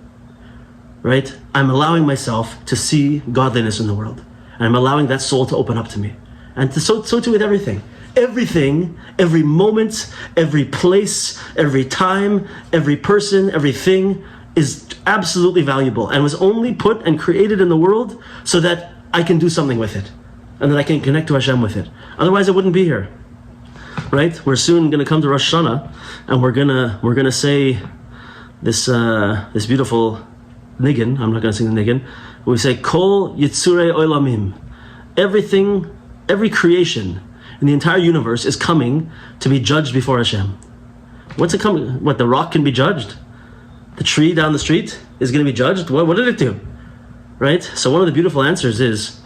Right? I'm allowing myself to see godliness in the world. And I'm allowing that soul to open up to me. And so too with everything. Everything, every moment, every place, every time, every person, everything is absolutely valuable and was only put and created in the world so that I can do something with it and that I can connect to Hashem with it. Otherwise, it wouldn't be here. Right? We're soon going to come to Rosh Hashanah, and we're gonna say this beautiful niggin. I'm not going to sing the niggin. We say Kol Yitzurei Olamim. Everything, every creation in the entire universe is coming to be judged before Hashem. What's it coming? What, the rock can be judged? The tree down the street is going to be judged? What did it do? Right? So one of the beautiful answers is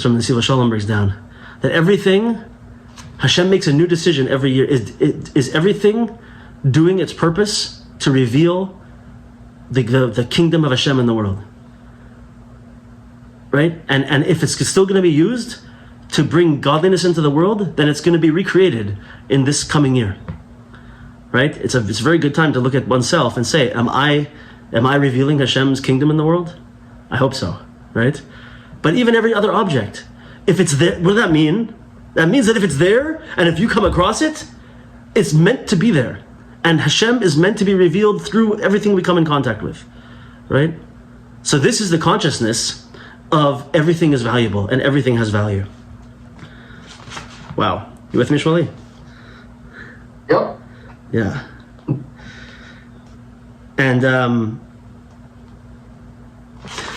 from the Sila Shalom brings down, that everything, Hashem makes a new decision every year. Is everything doing its purpose to reveal the kingdom of Hashem in the world? Right? And if it's still going to be used to bring godliness into the world, then it's going to be recreated in this coming year. Right? It's a very good time to look at oneself and say, am I revealing Hashem's kingdom in the world? I hope so. Right? But even every other object, if it's there, what does that mean? That means that if it's there, and if you come across it, it's meant to be there. And Hashem is meant to be revealed through everything we come in contact with. Right? So this is the consciousness of everything is valuable and everything has value. Wow. You with me, Shmuley? Yep. Yeah. And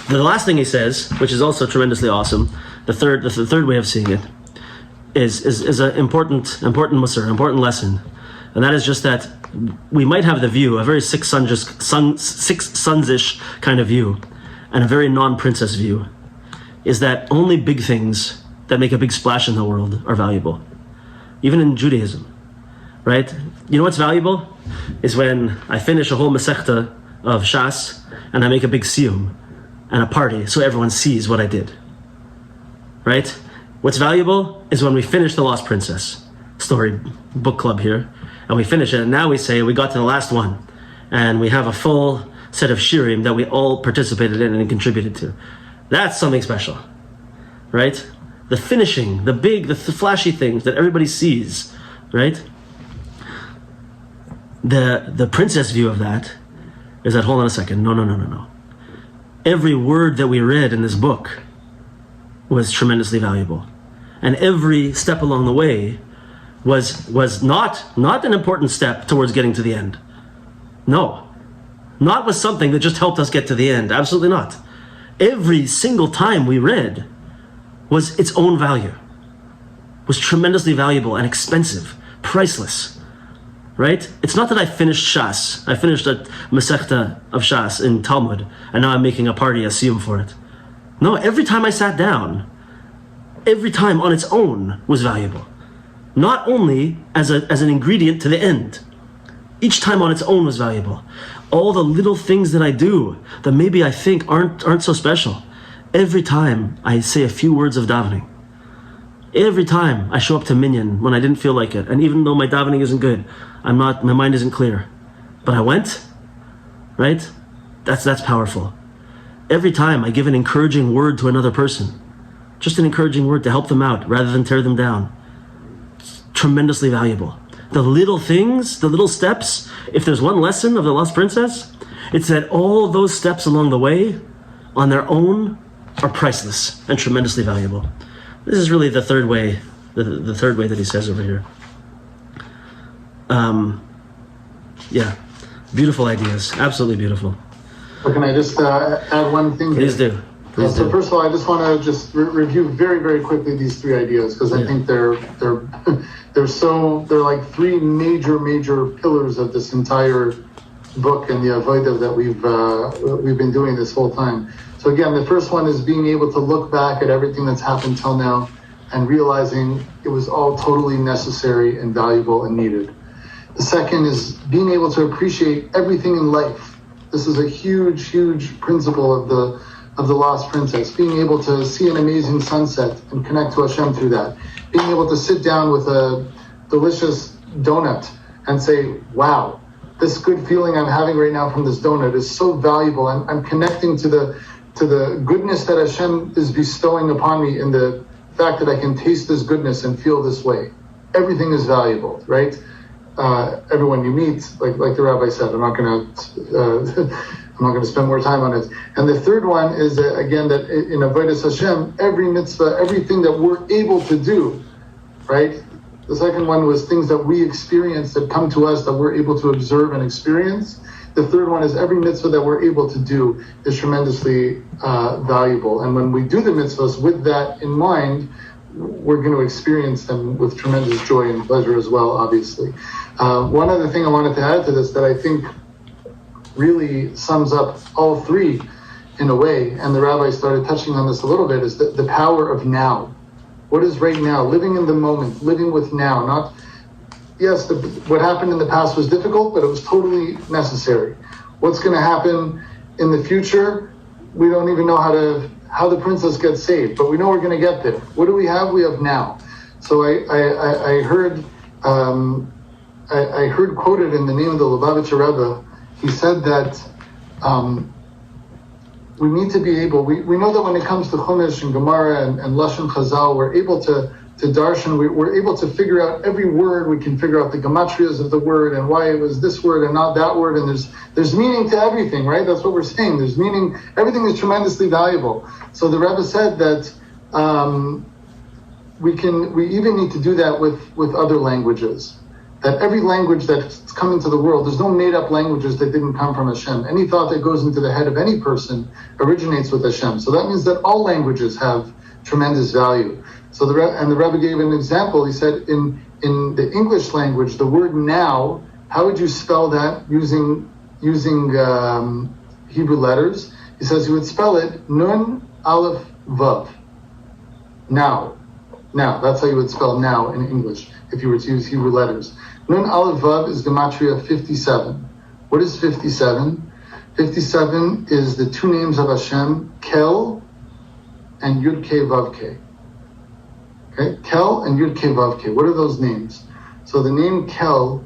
the last thing he says, which is also tremendously awesome, the third way of seeing it, is an important musar, important lesson, and that is just that we might have the view, a very six sons-ish kind of view, and a very non-princess view, is that only big things that make a big splash in the world are valuable, even in Judaism, right? You know what's valuable is when I finish a whole masechta of Shas and I make a big siyum and a party so everyone sees what I did, right? What's valuable is when we finish the Lost Princess story book club here, and we finish it, and now we say we got to the last one, and we have a full set of shirim that we all participated in and contributed to. That's something special, right? The finishing, the big, the flashy things that everybody sees, right? The princess view of that is that, hold on a second, no. Every word that we read in this book was tremendously valuable. And every step along the way was not an important step towards getting to the end. No. Not was something that just helped us get to the end. Absolutely not. Every single time we read was its own value. Was tremendously valuable and expensive. Priceless. Right? It's not that I finished Shas. I finished a Masechta of Shas in Talmud, and now I'm making a party, a siyum for it. No, every time I sat down, every time on its own was valuable. Not only as an ingredient to the end. Each time on its own was valuable. All the little things that I do that maybe I think aren't so special. Every time I say a few words of davening. Every time I show up to minyan when I didn't feel like it, and even though my davening isn't good, my mind isn't clear, but I went, right? That's powerful. Every time I give an encouraging word to another person, just an encouraging word to help them out rather than tear them down, it's tremendously valuable. The little things, the little steps, if there's one lesson of the Lost Princess, it's that all those steps along the way, on their own, are priceless and tremendously valuable. This is really the third way, the third way that he says over here. Yeah, beautiful ideas, absolutely beautiful. So can I just add one thing? Please do. So first of all, I just want to just review very, very quickly these three ideas, because I think they're like three major pillars of this entire book and the avodah that we've been doing this whole time. So again, the first one is being able to look back at everything that's happened till now and realizing it was all totally necessary and valuable and needed. The second is being able to appreciate everything in life. This is a huge principle of the Lost Princess. Being able to see an amazing sunset and connect to Hashem through that. Being able to sit down with a delicious donut and say, wow, this good feeling I'm having right now from this donut is so valuable. I'm connecting to the goodness that Hashem is bestowing upon me in the fact that I can taste this goodness and feel this way. Everything is valuable, right? Everyone you meet, like the rabbi said, I'm not going to spend more time on it. And the third one is again that in avodas Hashem, every mitzvah, everything that we're able to do, right? The second one was things that we experience that come to us that we're able to observe and experience. The third one is every mitzvah that we're able to do is tremendously valuable. And when we do the mitzvahs with that in mind, we're going to experience them with tremendous joy and pleasure as well, obviously. One other thing I wanted to add to this that I think really sums up all three in a way, and the rabbi started touching on this a little bit, is the power of now. What is right now? Living in the moment, living with now. Not, yes, what happened in the past was difficult, but it was totally necessary. What's going to happen in the future? We don't even know how the princess gets saved, but we know we're going to get there. What do we have? We have now. So I heard quoted in the name of the Lubavitcher Rebbe, he said that we need to be able, we know that when it comes to Chumash and Gemara and Lashon Chazal, we're able to darshan, we're able to figure out every word. We can figure out the gematrias of the word and why it was this word and not that word. And there's meaning to everything, right? That's what we're saying. There's meaning. Everything is tremendously valuable. So the Rebbe said that we even need to do that with other languages. That every language that's come into the world, there's no made-up languages that didn't come from Hashem. Any thought that goes into the head of any person originates with Hashem. So that means that all languages have tremendous value. So the Rebbe gave an example. He said in the English language, the word now, how would you spell that using Hebrew letters? He says you would spell it Nun Aleph Vav. Now, that's how you would spell now in English if you were to use Hebrew letters. Nun Aleph Vav is gematria 57. What is 57? 57 is the two names of Hashem, Kel and Yud Ke Vav Ke. Okay, Kel and Yud Ke Vav Ke. What are those names? So the name Kel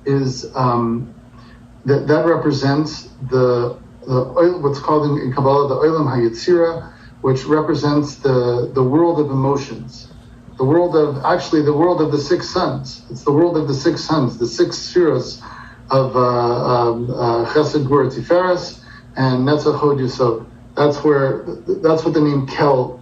is that represents the what's called in Kabbalah the Olam HaYetzira, which represents the world of emotions, the world of the six suns. It's the world of the six suns, the six spheres of Chesed, Gvura, Tiferes, and Netzach, Hod, Yesod. That's what the name Kel.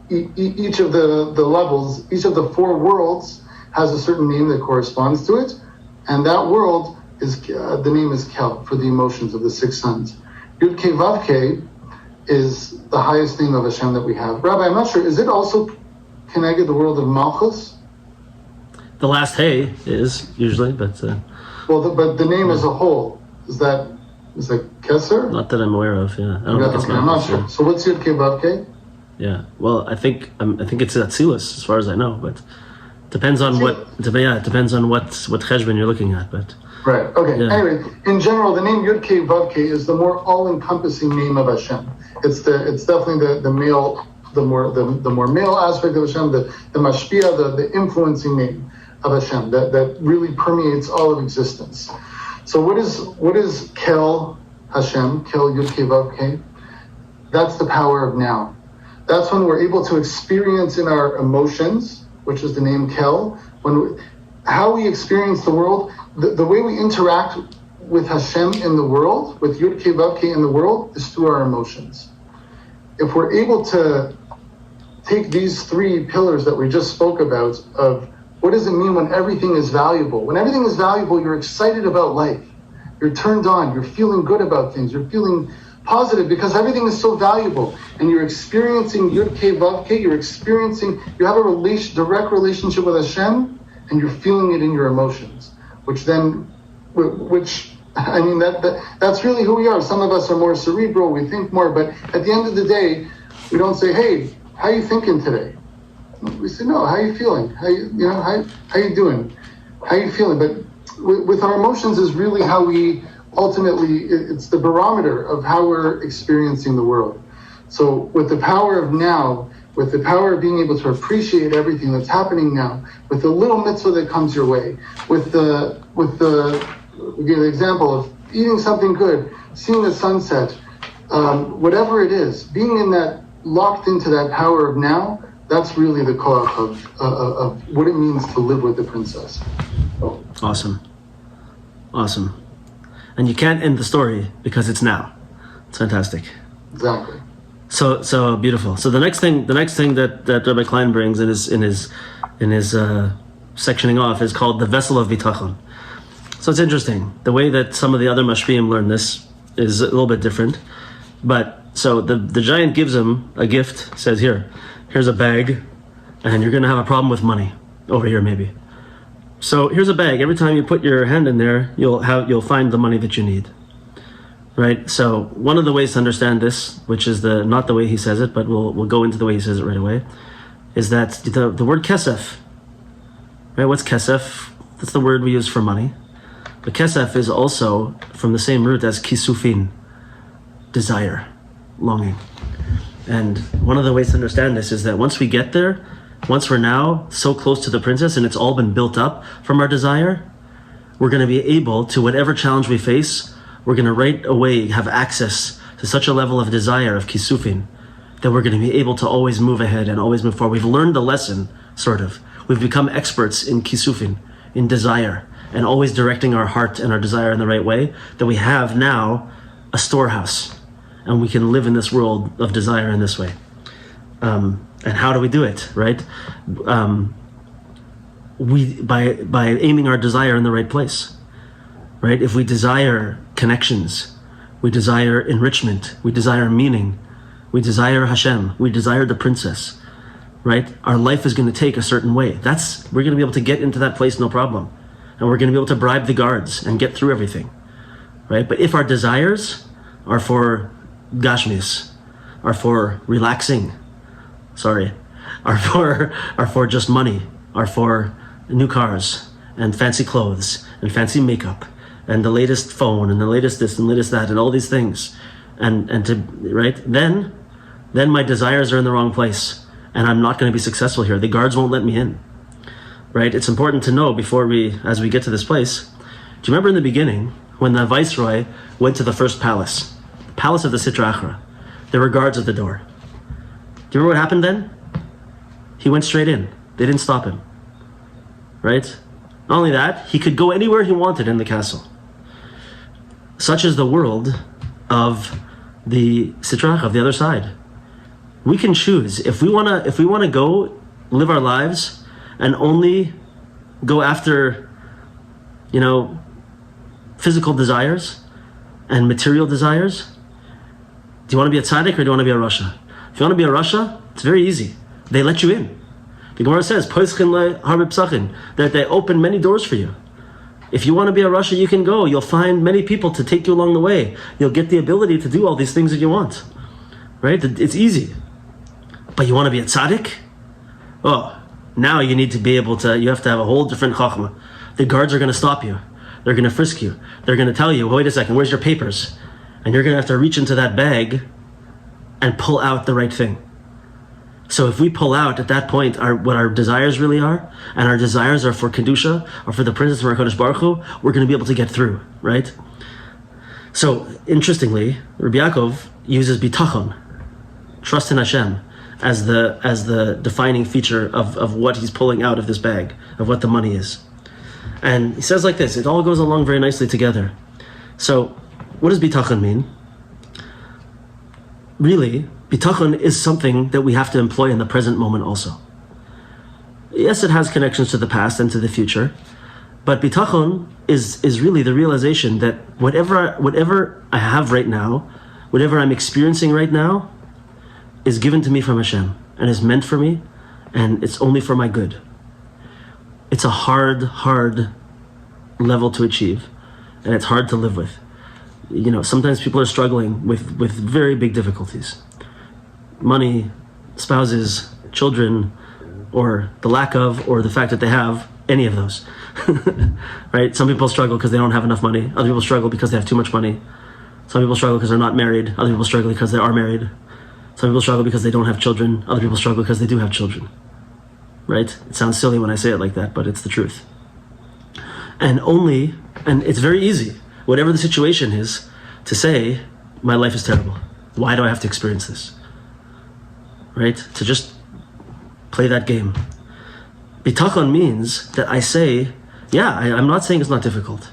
Each of the levels, each of the four worlds has a certain name that corresponds to it, and that world is the name is Kel for the emotions of the six suns. Yud Ke Vav Ke is the highest name of Hashem that we have. Rabbi, I'm not sure, is it also connected the world of Malchus? The last Hey is usually, but but the name as a whole is that Keser? Not that I'm aware of. Yeah, I don't think it's I'm not sure. So what's Yud Ke Vav Ke? Yeah, well, I think it's Atzilus as far as I know, but depends on what cheshbon you're looking at. But right. Okay. Yeah. Anyway, in general, the name Yud Ke Vav Ke is the more all-encompassing name of Hashem. It's definitely the male, the more male aspect of Hashem, the mashpia, the influencing name of Hashem that really permeates all of existence. So what is Kel Hashem? Kel Yud Ke Vav Ke? That's the power of now. That's when we're able to experience in our emotions, which is the name Kel, how we experience the world, the way we interact with Hashem in the world, with Yud Ke Vav Ke in the world, is through our emotions. If we're able to take these three pillars that we just spoke about of what does it mean when everything is valuable? When everything is valuable, you're excited about life. You're turned on. You're feeling good about things. You're feeling positive because everything is so valuable, and you're experiencing Yud Ke Vav Ke. You have a direct relationship with Hashem, and you're feeling it in your emotions. Which I mean that's really who we are. Some of us are more cerebral. We think more, but at the end of the day, we don't say, "Hey, how you thinking today?" We say, "No, how you feeling? How you doing? How you feeling?" But with our emotions is really how we. Ultimately, it's the barometer of how we're experiencing the world. So with the power of now, with the power of being able to appreciate everything that's happening now, with the little mitzvah that comes your way, we give the example of eating something good, seeing the sunset, whatever it is, being locked into that power of now, that's really the koach of what it means to live with the princess. Awesome. And you can't end the story because it's now. It's fantastic. Exactly. So beautiful. So the next thing that Rabbi Klein brings in his sectioning off is called the vessel of bitachon. So it's interesting. The way that some of the other mashpiyim learn this is a little bit different. But so the giant gives him a gift. Says here's a bag, and you're going to have a problem with money over here maybe. So here's a bag. Every time you put your hand in there, you'll find the money that you need, right? So one of the ways to understand this, which is not the way he says it, but we'll go into the way he says it right away, is that the word kesef, right? What's kesef? That's the word we use for money. But kesef is also from the same root as kisufin, desire, longing. And one of the ways to understand this is that once we get there, once we're now so close to the princess and it's all been built up from our desire, we're going to be able to, whatever challenge we face, we're going to right away have access to such a level of desire, of kisufin, that we're going to be able to always move ahead and always move forward. We've learned the lesson, sort of. We've become experts in kisufin, in desire, and always directing our heart and our desire in the right way, that we have now a storehouse, and we can live in this world of desire in this way. And how do we do it, right? We by aiming our desire in the right place, right? If we desire connections, we desire enrichment, we desire meaning, we desire Hashem, we desire the princess, right? Our life is going to take a certain way. We're going to be able to get into that place, no problem. And we're going to be able to bribe the guards and get through everything, right? But if our desires are for gashmis, are for relaxing, are for just money, are for new cars and fancy clothes and fancy makeup and the latest phone and the latest this and latest that and all these things, and to, right, then my desires are in the wrong place, and I'm not going to be successful here. The guards won't let me in, right? It's important to know as we get to this place. Do you remember in the beginning when the viceroy went to the first palace, the palace of the Sitra Achra? There were guards at the door. Do you remember what happened then? He went straight in. They didn't stop him, right? Not only that, he could go anywhere he wanted in the castle. Such is the world of the Sitra Achra, of the other side. We can choose if we wanna go live our lives and only go after, physical desires and material desires. Do you want to be a tzaddik or do you want to be a rasha? If you want to be a rasha, it's very easy. They let you in. The Gemara says, that they open many doors for you. If you want to be a rasha, you can go. You'll find many people to take you along the way. You'll get the ability to do all these things that you want. Right? It's easy. But you want to be a tzaddik? Oh, now you need to be able to, you have to have a whole different chachma. The guards are going to stop you. They're going to frisk you. They're going to tell you, wait a second, where's your papers? And you're going to have to reach into that bag and pull out the right thing. So if we pull out at that point what our desires really are, and our desires are for Kedusha, or for the princess of HaKadosh Baruch Hu, we're going to be able to get through, right? So, interestingly, Rabbi Yaakov uses bitachon, trust in Hashem, as the defining feature of what he's pulling out of this bag, of what the money is. And he says like this, it all goes along very nicely together. So, what does bitachon mean? Really, bitachon is something that we have to employ in the present moment also. Yes, it has connections to the past and to the future, but bitachon is really the realization that whatever I have right now, whatever I'm experiencing right now, is given to me from Hashem and is meant for me, and it's only for my good. It's a hard level to achieve, and it's hard to live with. Sometimes people are struggling with very big difficulties. Money, spouses, children, or the lack of, or the fact that they have any of those. Right? Some people struggle because they don't have enough money. Other people struggle because they have too much money. Some people struggle because they're not married. Other people struggle because they are married. Some people struggle because they don't have children. Other people struggle because they do have children. Right? It sounds silly when I say it like that, but it's the truth. And it's very easy, whatever the situation is, to say, my life is terrible. Why do I have to experience this? Right? To just play that game. Bitachon means that I say, I'm not saying it's not difficult,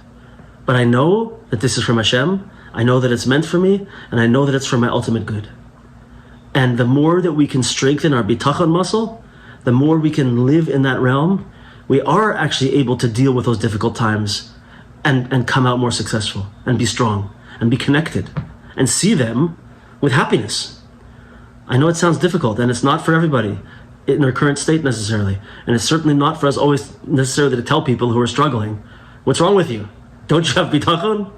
but I know that this is from Hashem, I know that it's meant for me, and I know that it's for my ultimate good. And the more that we can strengthen our bitachon muscle, the more we can live in that realm, we are actually able to deal with those difficult times and come out more successful and be strong and be connected and see them with happiness. I know it sounds difficult and it's not for everybody in their current state necessarily. And it's certainly not for us always necessarily to tell people who are struggling, what's wrong with you? Don't you have bitachon?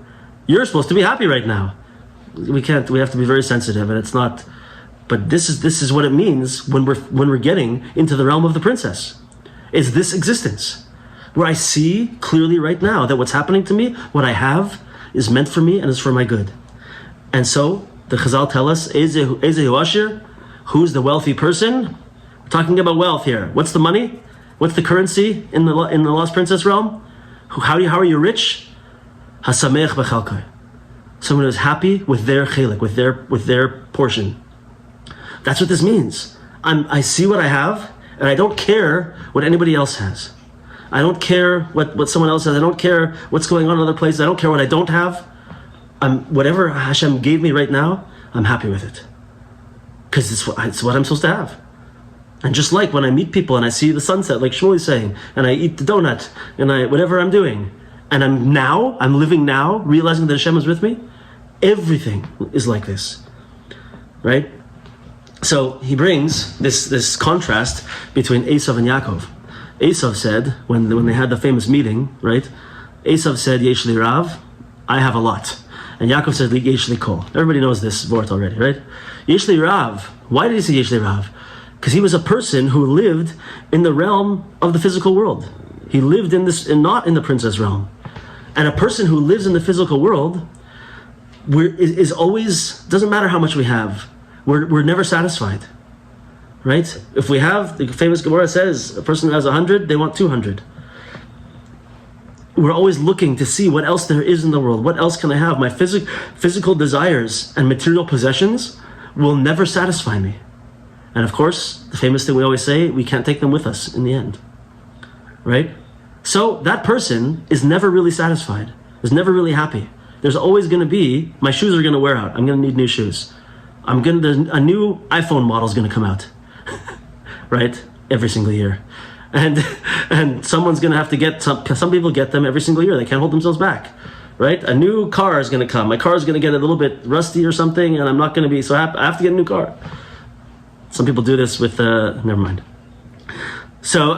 You're supposed to be happy right now. We have to be very sensitive, and it's not, but this is what it means when we're getting into the realm of the princess. Is this existence where I see clearly right now that what's happening to me, what I have, is meant for me and is for my good. And so the Chazal tell us, Ezehu Ashir, who's the wealthy person? We're talking about wealth here. What's the money? What's the currency in the lost princess realm? How are you rich? Hasamech b'chalkai. Someone who's happy with their chelik, with their portion. That's what this means. I see what I have, and I don't care what anybody else has. I don't care what someone else has. I don't care what's going on in other places. I don't care what I don't have. Whatever Hashem gave me right now, I'm happy with it. Because it's what I'm supposed to have. And just like when I meet people and I see the sunset, like Shmuel's saying, and I eat the donut, and whatever I'm doing, and I'm living now, realizing that Hashem is with me, everything is like this, right? So he brings this contrast between Esav and Yaakov. Esav said, when they had the famous meeting, right? Esav said, Yesh li Rav, I have a lot. And Yaakov said, Yesh li Kol. Everybody knows this word already, right? Yesh li Rav. Why did he say Yesh li Rav? Because he was a person who lived in the realm of the physical world. He lived in this, and not in the princess realm. And a person who lives in the physical world is always, doesn't matter how much we have, we're never satisfied, right? If we have, the famous Gemara says, a person who has 100, they want 200. We're always looking to see what else there is in the world. What else can I have? My physical desires and material possessions will never satisfy me. And of course, the famous thing we always say, we can't take them with us in the end, right? So that person is never really satisfied, is never really happy. There's always going to be, my shoes are going to wear out. I'm going to need new shoes. A new iPhone model is going to come out, right? Every single year. And someone's going to have to get, some people get them every single year. They can't hold themselves back, right? A new car is going to come. My car is going to get a little bit rusty or something, and I'm not going to be so happy. I have to get a new car. Some people do this with, never mind. So,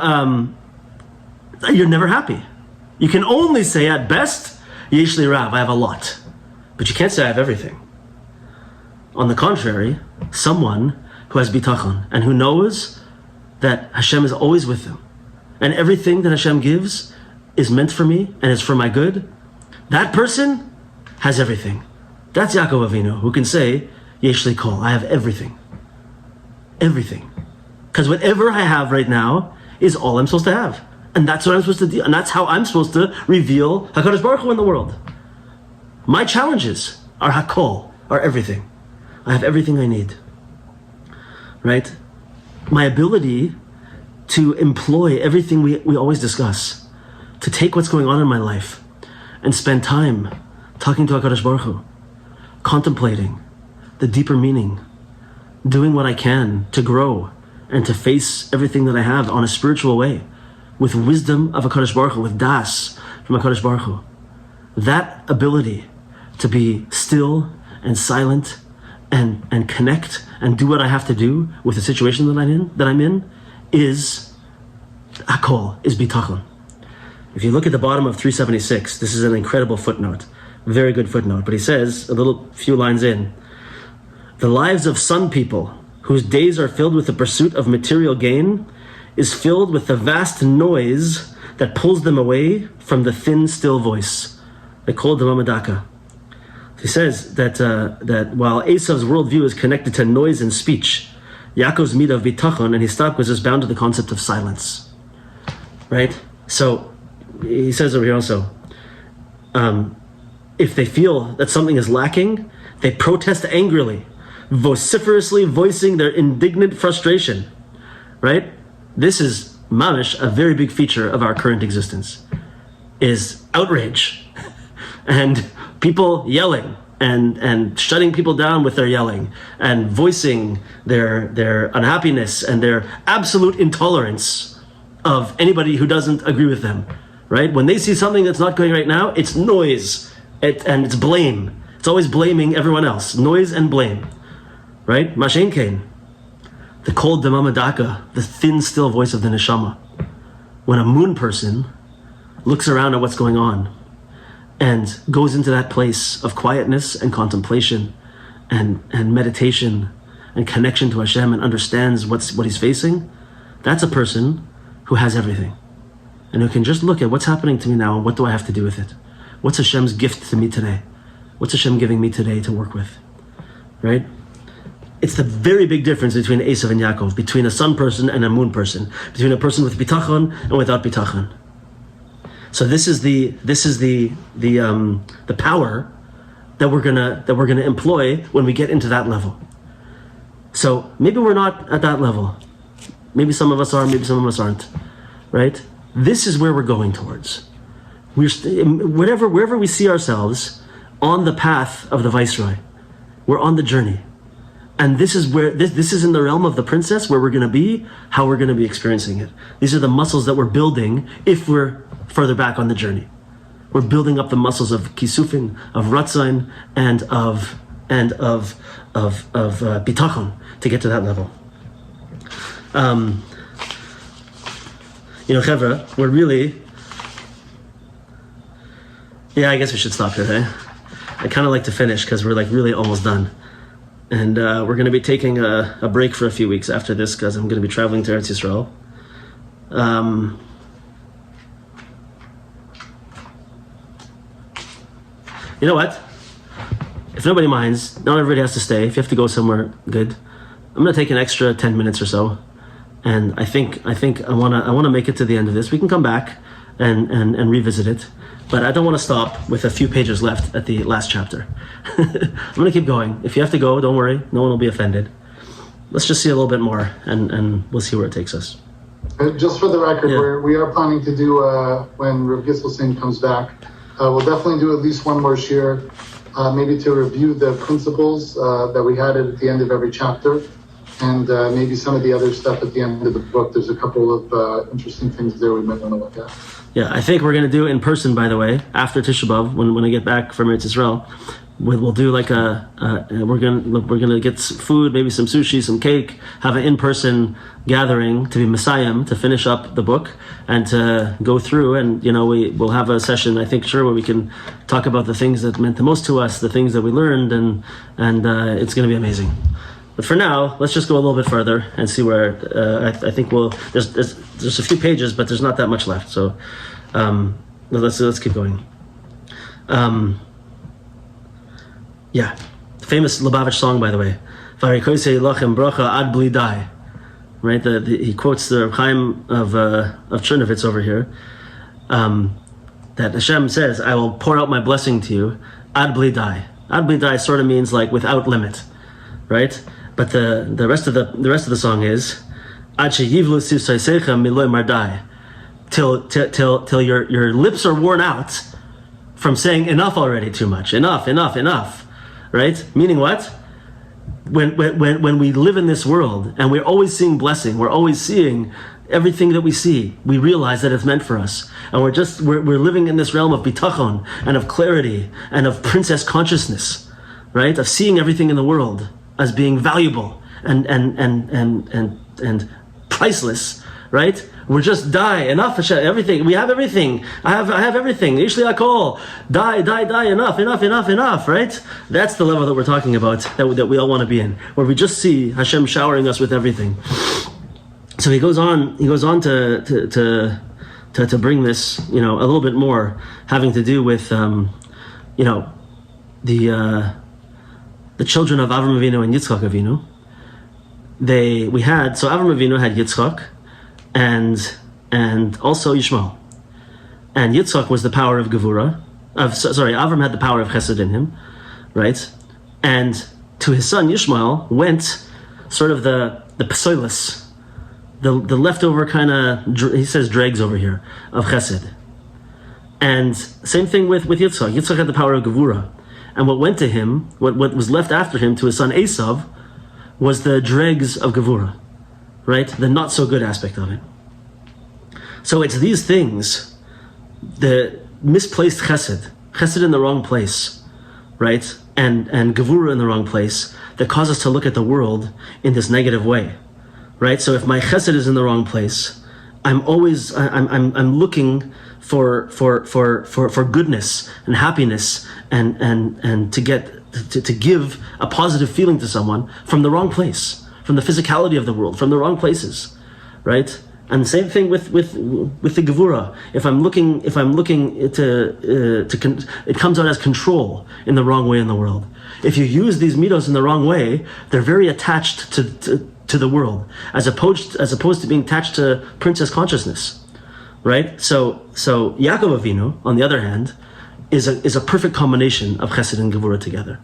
you're never happy. You can only say at best, Yesh li Rav, I have a lot. But you can't say I have everything. On the contrary, someone who has bitachon and who knows that Hashem is always with them, and everything that Hashem gives is meant for me and is for my good, that person has everything. That's Yaakov Avinu, who can say, Yesh li Kol, I have everything. Everything. Because whatever I have right now is all I'm supposed to have. And that's what I'm supposed to do. And that's how I'm supposed to reveal HaKadosh Baruch Hu in the world. My challenges are HaKol, are everything. I have everything I need. Right? My ability to employ everything we always discuss, to take what's going on in my life and spend time talking to HaKadosh Baruch Hu, contemplating the deeper meaning, doing what I can to grow and to face everything that I have on a spiritual way, with wisdom of HaKadosh Baruch Hu, with das from HaKadosh Baruch Hu. That ability to be still and silent and connect and do what I have to do with the situation that I'm in is Hakol, is bitachon. If you look at the bottom of 376, this is an incredible footnote, very good footnote, but he says, a few lines in, the lives of some people whose days are filled with the pursuit of material gain is filled with the vast noise that pulls them away from the thin, still voice. They call it the Mamadaka. He says that while Esav's worldview is connected to noise and speech, Yaakov's midah of bitachon and his was is bound to the concept of silence. Right? So he says over here also, if they feel that something is lacking, they protest angrily, vociferously voicing their indignant frustration. Right? This is mamish, a very big feature of our current existence, is outrage and people yelling and shutting people down with their yelling and voicing their unhappiness and their absolute intolerance of anybody who doesn't agree with them, right? When they see something that's not going right now, it's noise and it's blame. It's always blaming everyone else. Noise and blame, right? Mashen Kain. The cold Demamadaka, the thin, still voice of the neshama. When a moon person looks around at what's going on and goes into that place of quietness and contemplation and meditation and connection to Hashem and understands what he's facing, that's a person who has everything and who can just look at what's happening to me now and what do I have to do with it? What's Hashem's gift to me today? What's Hashem giving me today to work with? Right? It's the very big difference between Esav and Yaakov, between a sun person and a moon person, between a person with bitachon and without bitachon. So this is the power that we're gonna employ when we get into that level. So maybe we're not at that level. Maybe some of us are, maybe some of us aren't, right? This is where we're going towards. Wherever we see ourselves on the path of the Viceroy, we're on the journey. And this is where, this is in the realm of the princess, where we're going to be, how we're going to be experiencing it. These are the muscles that we're building if we're further back on the journey. We're building up the muscles of kisufin, of ratzain, and of bitachon to get to that level. Chevra, we're really... Yeah, I guess we should stop here, hey? I kind of like to finish because we're like really almost done. And we're going to be taking a break for a few weeks after this because I'm going to be traveling to Eretz Yisrael. You know what? If nobody minds, not everybody has to stay. If you have to go somewhere good, I'm going to take an extra 10 minutes or so. And I think I want to make it to the end of this. We can come back and revisit it. But I don't want to stop with a few pages left at the last chapter. I'm going to keep going. If you have to go, don't worry. No one will be offended. Let's just see a little bit more, and we'll see where it takes us. Just for the record, we are planning to do, when Rav Gitzel Singh comes back, we'll definitely do at least one more shir, maybe to review the principles that we had at the end of every chapter, and maybe some of the other stuff at the end of the book. There's a couple of interesting things there we might want to look at. Yeah, I think we're going to do it in person, by the way, after Tisha B'Av, when I get back from Eretz Yisrael. We'll do like we're gonna get some food, maybe some sushi, some cake, have an in-person gathering to be Messiah, to finish up the book and to go through, and we'll have a session, I think, where we can talk about the things that meant the most to us, the things that we learned, and it's going to be amazing. But for now, let's just go a little bit further and see where I think there's a few pages, but there's not that much left. So let's keep going. Yeah, famous Lubavitch song, by the way. Varikoise lachem bracha ad bli dai. Right, he quotes the Reb Chaim of Chernovitz over here. That Hashem says, "I will pour out my blessing to you ad bli dai." Ad bli dai sort of means like without limit, right? But the rest of the song is Ad sheyivlu sivsaisecha miloi mardai, till your lips are worn out from saying enough already, too much, enough, right? Meaning what? When we live in this world and we're always seeing blessing, we're always seeing everything that we see, we realize that it's meant for us, and we're living in this realm of bitachon and of clarity and of princess consciousness, right? Of seeing everything in the world as being valuable and priceless, right? We're just enough, everything. We have everything. I have everything. Ishli akol. Enough, right? That's the level that we're talking about, that we all want to be in, where we just see Hashem showering us with everything. So he goes on to bring this, a little bit more, having to do with, the children of Avram Avinu and Yitzchak Avinu. So Avram Avinu had Yitzchak and also Yishmael. And Yitzchak was the power of Gevura. Avram had the power of Chesed in him, right? And to his son Yishmael went sort of the psoilus, the leftover kind of, he says dregs over here, of Chesed. And same thing with Yitzchak. Yitzchak had the power of Gevura. And what went to him, what was left after him to his son Esav, was the dregs of Gevura, right? The not so good aspect of it. So it's these things, the misplaced chesed in the wrong place, right? And Gevura in the wrong place, that cause us to look at the world in this negative way, right? So if my chesed is in the wrong place, I'm looking for goodness and happiness and to give a positive feeling to someone from the wrong place, from the physicality of the world, from the wrong places, right? And the same thing with the Gevura. If I'm looking it comes out as control in the wrong way in the world. If you use these midos in the wrong way, they're very attached to the world, as opposed to being attached to princess consciousness. Right? So Yaakov Avinu, on the other hand, is a perfect combination of Chesed and Gevura together.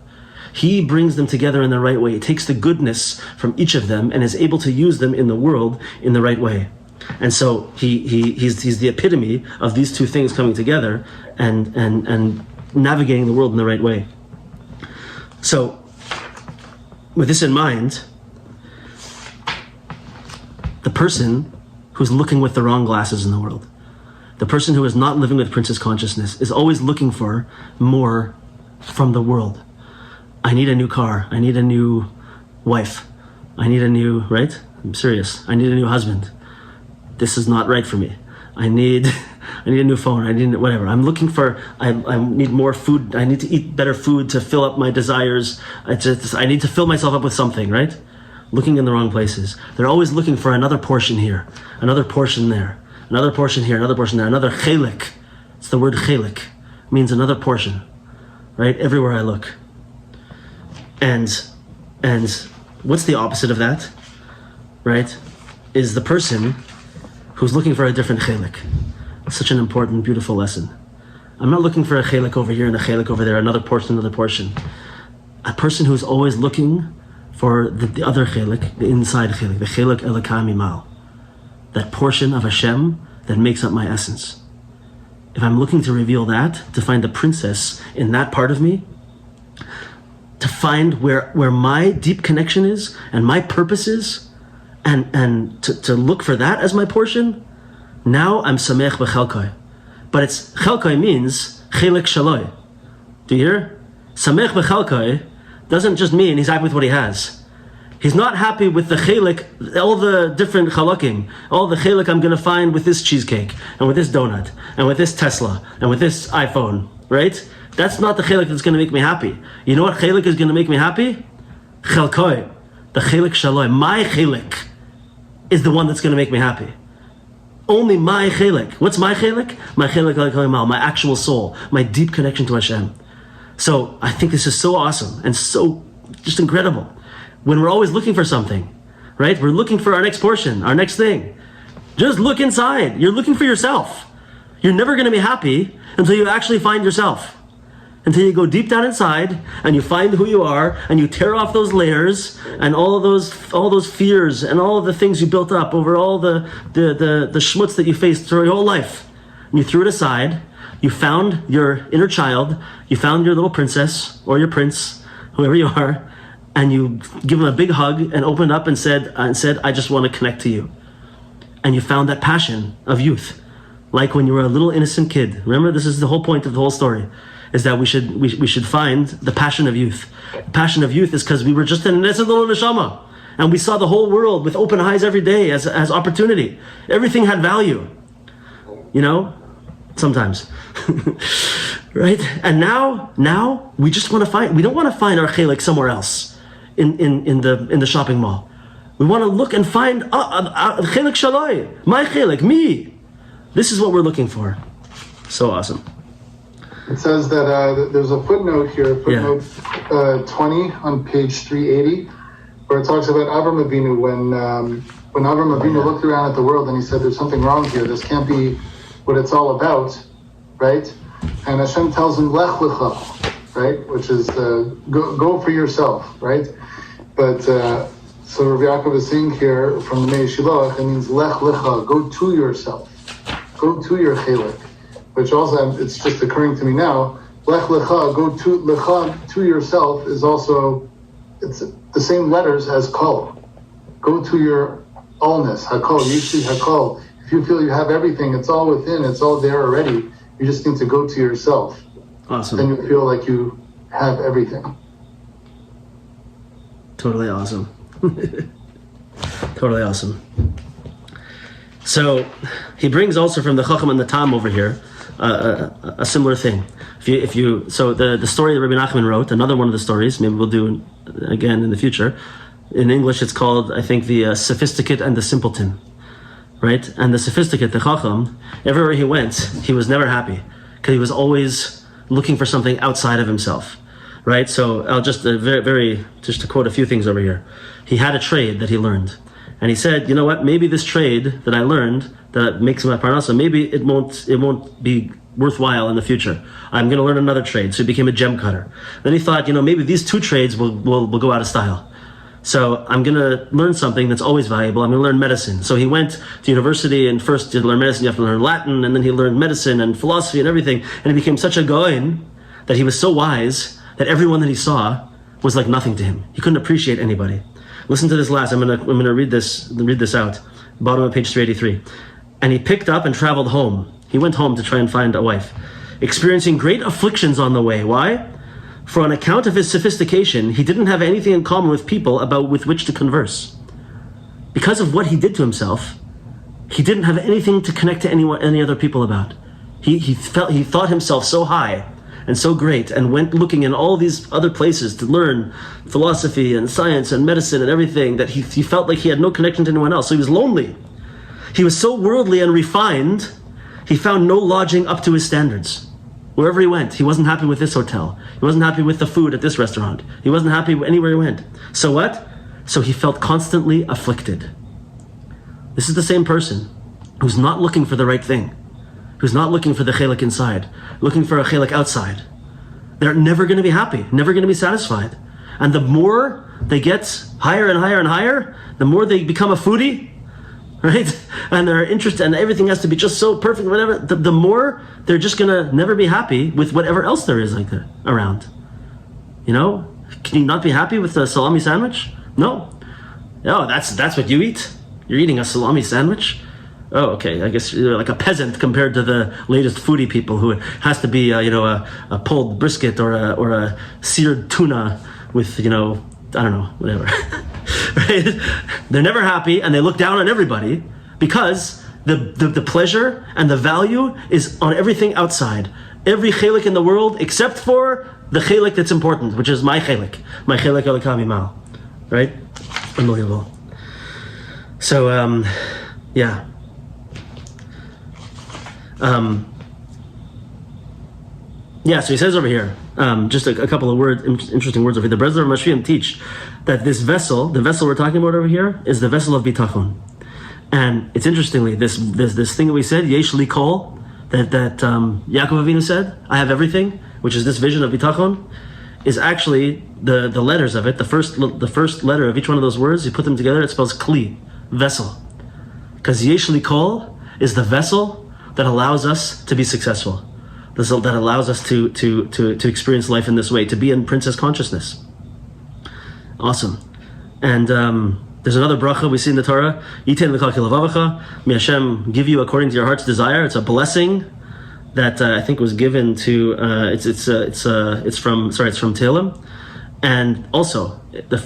He brings them together in the right way. He takes the goodness from each of them and is able to use them in the world in the right way. And so he's the epitome of these two things coming together and navigating the world in the right way. So, with this in mind, the person who's looking with the wrong glasses in the world, the person who is not living with princess consciousness, is always looking for more from the world. I need a new car. I need a new wife. I need a new, right? I'm serious. I need a new husband. This is not right for me. I need a new phone. I need whatever. I'm looking for, I need more food. I need to eat better food to fill up my desires. I need to fill myself up with something, right? Looking in the wrong places. They're always looking for another portion here, another portion there, another portion here, another portion there, another chelik. It's the word chelik. It means another portion, right? Everywhere I look. And what's the opposite of that, right? Is the person who's looking for a different chelik. Such an important, beautiful lesson. I'm not looking for a chelik over here and a chelik over there, another portion, another portion. A person who's always looking for the other chelik, the inside chelik, the chelik Elokai mimal, that portion of Hashem that makes up my essence. If I'm looking to reveal that, to find the princess in that part of me, to find where my deep connection is and my purpose is, and to look for that as my portion, now I'm samech b'chelkai. But it's chelkai means chelik shaloi. Do you hear? Samech b'chelkai doesn't just mean he's happy with what he has. He's not happy with the chelik, all the different chalakim, all the chelik I'm going to find with this cheesecake, and with this donut, and with this Tesla, and with this iPhone, right? That's not the chelik that's going to make me happy. You know what chelik is going to make me happy? Chelkai, the chelik shaloi. My chelik is the one that's going to make me happy. Only my chelik. What's my chelik? My chelik al-Kalimal, my actual soul, my deep connection to Hashem. So I think this is so awesome and so just incredible. When we're always looking for something, right? We're looking for our next portion, our next thing. Just look inside. You're looking for yourself. You're never going to be happy until you actually find yourself. Until you go deep down inside and you find who you are and you tear off those layers and all those fears and all of the things you built up over all the schmutz that you faced through your whole life. And you threw it aside. You found your inner child. You found your little princess or your prince, whoever you are, and you give him a big hug and opened up and said, I just want to connect to you. And you found that passion of youth, like when you were a little innocent kid. Remember, this is the whole point of the whole story. Is that we should find the passion of youth. The passion of youth is because we were just an innocent little neshama, and we saw the whole world with open eyes every day as opportunity. Everything had value, you know. Sometimes, right? And now we just want to find. We don't want to find our chelik somewhere else, in the shopping mall. We want to look and find chelik shaloi, my chelik, me. This is what we're looking for. So awesome. It says that there's a footnote here, footnote 20 on page 380, where it talks about Avram Avinu when Avram Avinu looked around at the world and he said, "There's something wrong here. This can't be what it's all about," right? And Hashem tells him, "Lech lecha," right, which is go for yourself, right? But so Rabbi Yaakov is saying here from the Mei Shilach, it means Lech lecha, go to yourself, go to your chelik. Which also, it's just occurring to me now, Lech Lecha, go to Lecha, to yourself, is also, it's the same letters as Kol. Go to your allness, Hakol, Yishi Hakol. If you feel you have everything, it's all within, it's all there already, you just need to go to yourself. Awesome. Then you feel like you have everything. Totally awesome. Totally awesome. So, he brings also from the Chacham and the Tam over here, a similar thing. So the story that Rabbi Nachman wrote, another one of the stories, maybe we'll do again in the future. In English, it's called, I think, the Sophisticate and the Simpleton, right? And the Sophisticate, the Chacham, everywhere he went, he was never happy because he was always looking for something outside of himself, right? So I'll just just to quote a few things over here. He had a trade that he learned, and he said, you know what? Maybe this trade that I learned that makes my parnasa, maybe it won't be worthwhile in the future. I'm going to learn another trade. So he became a gem cutter. Then he thought, maybe these two trades will go out of style. So I'm going to learn something that's always valuable. I'm going to learn medicine. So he went to university, and first to learn medicine, you have to learn Latin, and then he learned medicine and philosophy and everything. And he became such a goin that he was so wise that everyone that he saw was like nothing to him. He couldn't appreciate anybody. Listen to this last. I'm gonna read this out. Bottom of page 383. And he picked up and traveled home. He went home to try and find a wife, experiencing great afflictions on the way. Why? For on account of his sophistication, he didn't have anything in common with people with which to converse. Because of what he did to himself, he didn't have anything to connect to any other people about. He thought himself so high and so great, and went looking in all these other places to learn philosophy and science and medicine and everything, that he felt like he had no connection to anyone else. So he was lonely. He was so worldly and refined, he found no lodging up to his standards. Wherever he went, he wasn't happy with this hotel. He wasn't happy with the food at this restaurant. He wasn't happy anywhere he went. So what? So he felt constantly afflicted. This is the same person who's not looking for the right thing, who's not looking for the chelik inside, looking for a chelik outside. They're never going to be happy, never going to be satisfied. And the more they get higher and higher and higher, the more they become a foodie, right? And their interest and everything has to be just so perfect, whatever. The more they're just going to never be happy with whatever else there is like that around. Can you not be happy with a salami sandwich? No. No, that's what you eat? You're eating a salami sandwich? Oh, okay. I guess you're like a peasant compared to the latest foodie people who has to be, a pulled brisket or a seared tuna with, I don't know, whatever. Right? They're never happy, and they look down on everybody because the pleasure and the value is on everything outside. Every chelik in the world except for the chelik that's important, which is my chelik elikami mal. Right? Unbelievable. So, yeah. So he says over here, just a couple of words, interesting words over here. The Breslov and Mashriim teach that this vessel, the vessel we're talking about over here, is the vessel of bitachon. And it's interestingly, this thing that we said, yesh li kol, that Yaakov Avinu said, I have everything, which is this vision of bitachon, is actually the letters of it. The first letter of each one of those words, you put them together, it spells kli, vessel. Because yesh li kol is the vessel that allows us to be successful, that allows us to experience life in this way, to be in princess consciousness. Awesome. And there's another bracha we see in the Torah, Yiten v'kal kilavacha, may Hashem give you according to your heart's desire. It's a blessing that I think was given to it's from Tehillim, and also the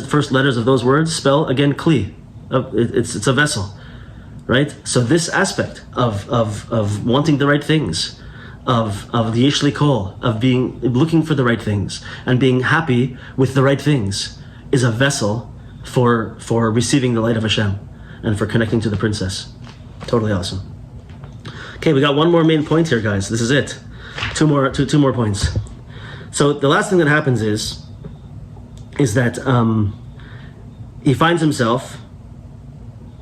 first letters of those words spell again kli. It's a vessel, right? So this aspect of wanting the right things, of the yesh li kol, of looking for the right things and being happy with the right things, is a vessel for receiving the light of Hashem and for connecting to the princess. Totally awesome. Okay, we got one more main point here, guys. This is it. Two more points. So the last thing that happens is that he finds himself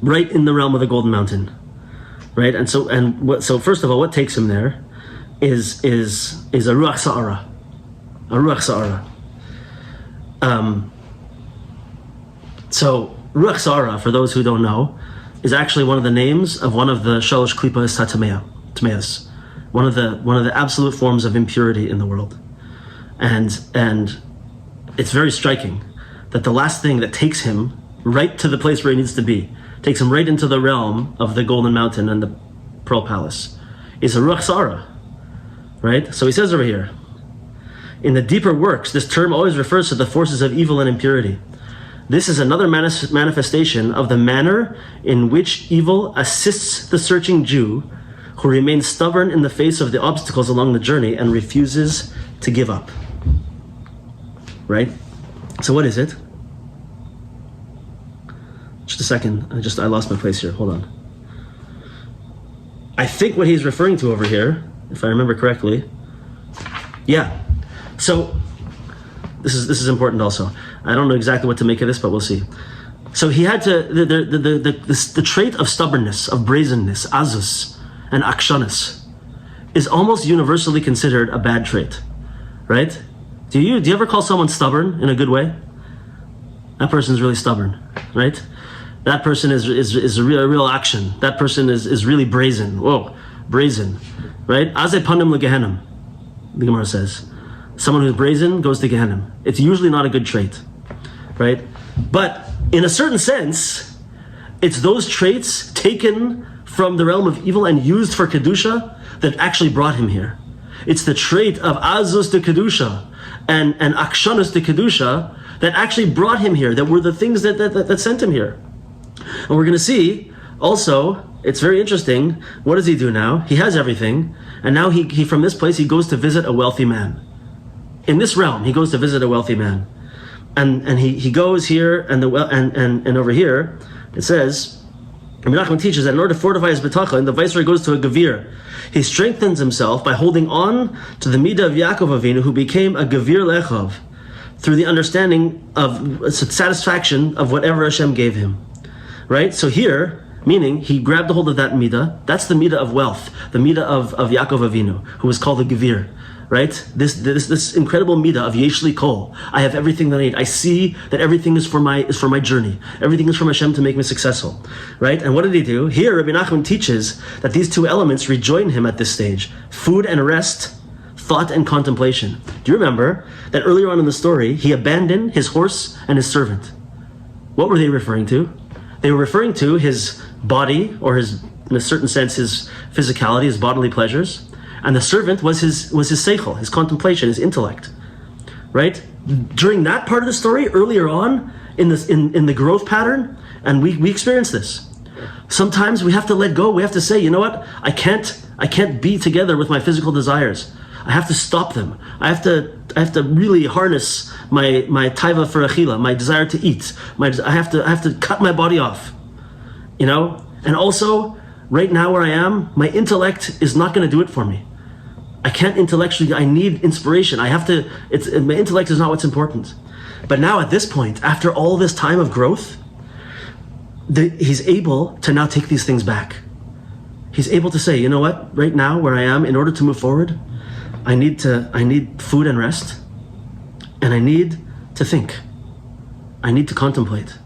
right in the realm of the Golden Mountain, right? And so first of all, what takes him there is a ruach sa'ara, So ruach sa'ara, for those who don't know, is actually one of the names of one of the shalosh klipas tameas, one of the absolute forms of impurity in the world, and it's very striking that the last thing that takes him right to the place where he needs to be, takes him right into the realm of the Golden Mountain and the Pearl Palace, is a ruach sa'ara, right? So he says over here, in the deeper works, this term always refers to the forces of evil and impurity. This is another manifestation of the manner in which evil assists the searching Jew who remains stubborn in the face of the obstacles along the journey and refuses to give up. Right? So what is it? Just a second. I lost my place here. Hold on. I think what he's referring to over here, if I remember correctly, yeah. So this is important also. I don't know exactly what to make of this, but we'll see. So he had to the trait of stubbornness, of brazenness, azus, and akshanis is almost universally considered a bad trait, right? Do you ever call someone stubborn in a good way? That person's really stubborn, right? That person is a real action. That person is really brazen. Whoa, brazen, right? Azay panim legehenim, the Gemara says. Someone who's brazen goes to Gehenna. It's usually not a good trait, right? But in a certain sense, it's those traits taken from the realm of evil and used for Kedusha that actually brought him here. It's the trait of Azus de Kedusha and Akshanus de Kedusha that actually brought him here, that were the things that sent him here. And we're going to see also, it's very interesting, what does he do now? He has everything, and now he from this place, he goes to visit a wealthy man. In this realm, he goes to visit a wealthy man. And he goes here, and over here, it says, Rabbi Nachman teaches that in order to fortify his bitachon, the viceroy goes to a gavir. He strengthens himself by holding on to the midah of Yaakov Avinu, who became a gavir lechov, through the understanding of satisfaction of whatever Hashem gave him. Right? So here, meaning he grabbed a hold of that midah. That's the midah of wealth, the midah of Yaakov Avinu, who was called the gavir. Right? This incredible midah of Yeshli Kol. I have everything that I need. I see that everything is for my journey. Everything is from Hashem to make me successful. Right? And what did he do? Here, Rabbi Nachman teaches that these two elements rejoin him at this stage: food and rest, thought and contemplation. Do you remember that earlier on in the story, he abandoned his horse and his servant? What were they referring to? They were referring to his body, or his, in a certain sense, his physicality, his bodily pleasures. And the servant was his seichel, his contemplation, his intellect, right? During that part of the story, earlier on in the growth pattern, and we experience this. Sometimes we have to let go. We have to say, you know what? I can't be together with my physical desires. I have to stop them. I have to really harness my taiva for achila, my desire to eat. I have to cut my body off, you know. And also, right now where I am, my intellect is not going to do it for me. I can't intellectually, I need inspiration. My intellect is not what's important. But now at this point, after all this time of growth, he's able to now take these things back. He's able to say, you know what, right now where I am, in order to move forward, I need food and rest, and I need to think. I need to contemplate.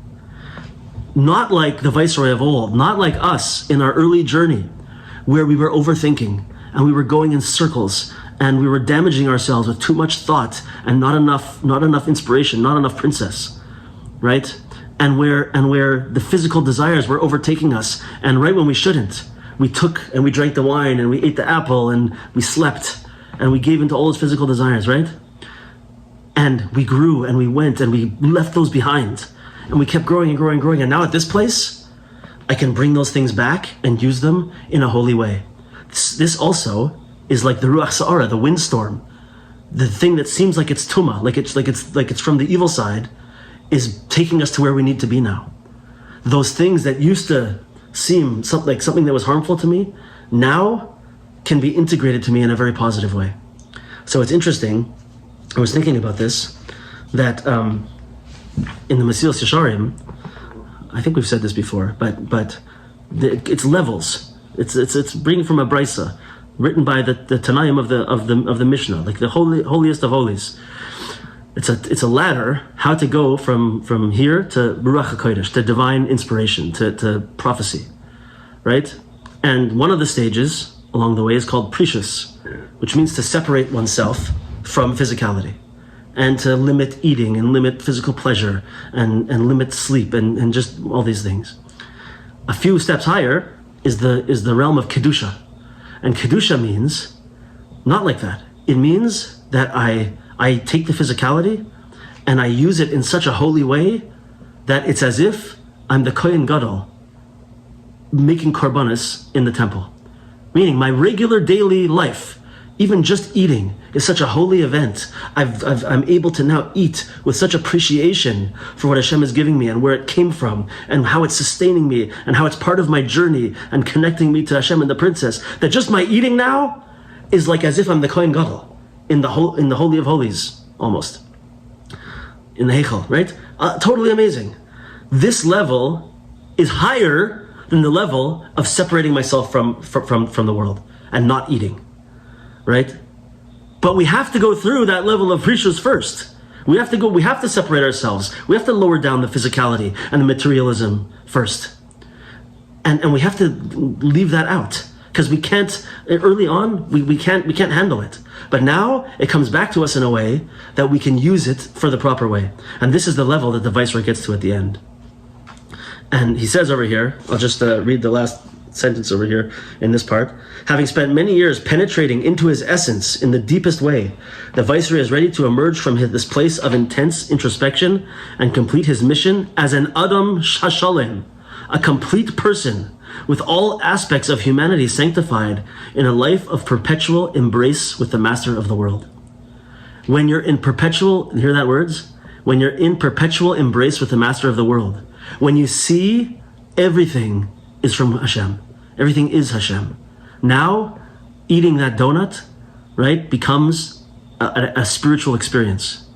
Not like the viceroy of old, not like us in our early journey, where we were overthinking, and we were going in circles, and we were damaging ourselves with too much thought and not enough inspiration, not enough princess, right? And where the physical desires were overtaking us, and right when we shouldn't, we took and we drank the wine and we ate the apple and we slept and we gave into all those physical desires, right? And we grew and we went and we left those behind, and we kept growing and growing and growing. And now at this place, I can bring those things back and use them in a holy way. This also is like the Ruach Sa'ara, the windstorm. The thing that seems like it's Tuma, like it's from the evil side, is taking us to where we need to be now. Those things that used to seem like something that was harmful to me, now can be integrated to me in a very positive way. So it's interesting, I was thinking about this, that in the Mesilas Yesharim, I think we've said this before, but it's levels. It's bringing from a brisa, written by the Tanaim of the Mishnah, like the holiest of holies. It's a ladder, how to go from here to Ruach HaKodesh, to divine inspiration, to prophecy, right? And one of the stages along the way is called precious, which means to separate oneself from physicality, and to limit eating and limit physical pleasure and limit sleep and just all these things. A few steps higher is the realm of Kedusha. And Kedusha means not like that. It means that I take the physicality and I use it in such a holy way that it's as if I'm the Kohen Gadol making korbanos in the temple. Meaning my regular daily life, even just eating, is such a holy event. I'm able to now eat with such appreciation for what Hashem is giving me and where it came from and how it's sustaining me and how it's part of my journey and connecting me to Hashem and the princess, that just my eating now is like as if I'm the Kohen Gadol in the Holy of Holies, almost. In the Heichal, right? Totally amazing. This level is higher than the level of separating myself from the world and not eating. right? But we have to go through that level of rishus first. We have to separate ourselves. We have to lower down the physicality and the materialism first. And we have to leave that out. Because we can't, early on, we can't handle it. But now it comes back to us in a way that we can use it for the proper way. And this is the level that the Viceroy gets to at the end. And he says over here, I'll just read the last sentence over here in this part. Having spent many years penetrating into his essence in the deepest way, the Viceroy is ready to emerge from this place of intense introspection and complete his mission as an Adam Shashalem, a complete person with all aspects of humanity sanctified in a life of perpetual embrace with the Master of the world. When you're in perpetual, hear that words? When you're in perpetual embrace with the Master of the world, when you see everything is from Hashem, everything is Hashem. Now, eating that donut, right, becomes a spiritual experience.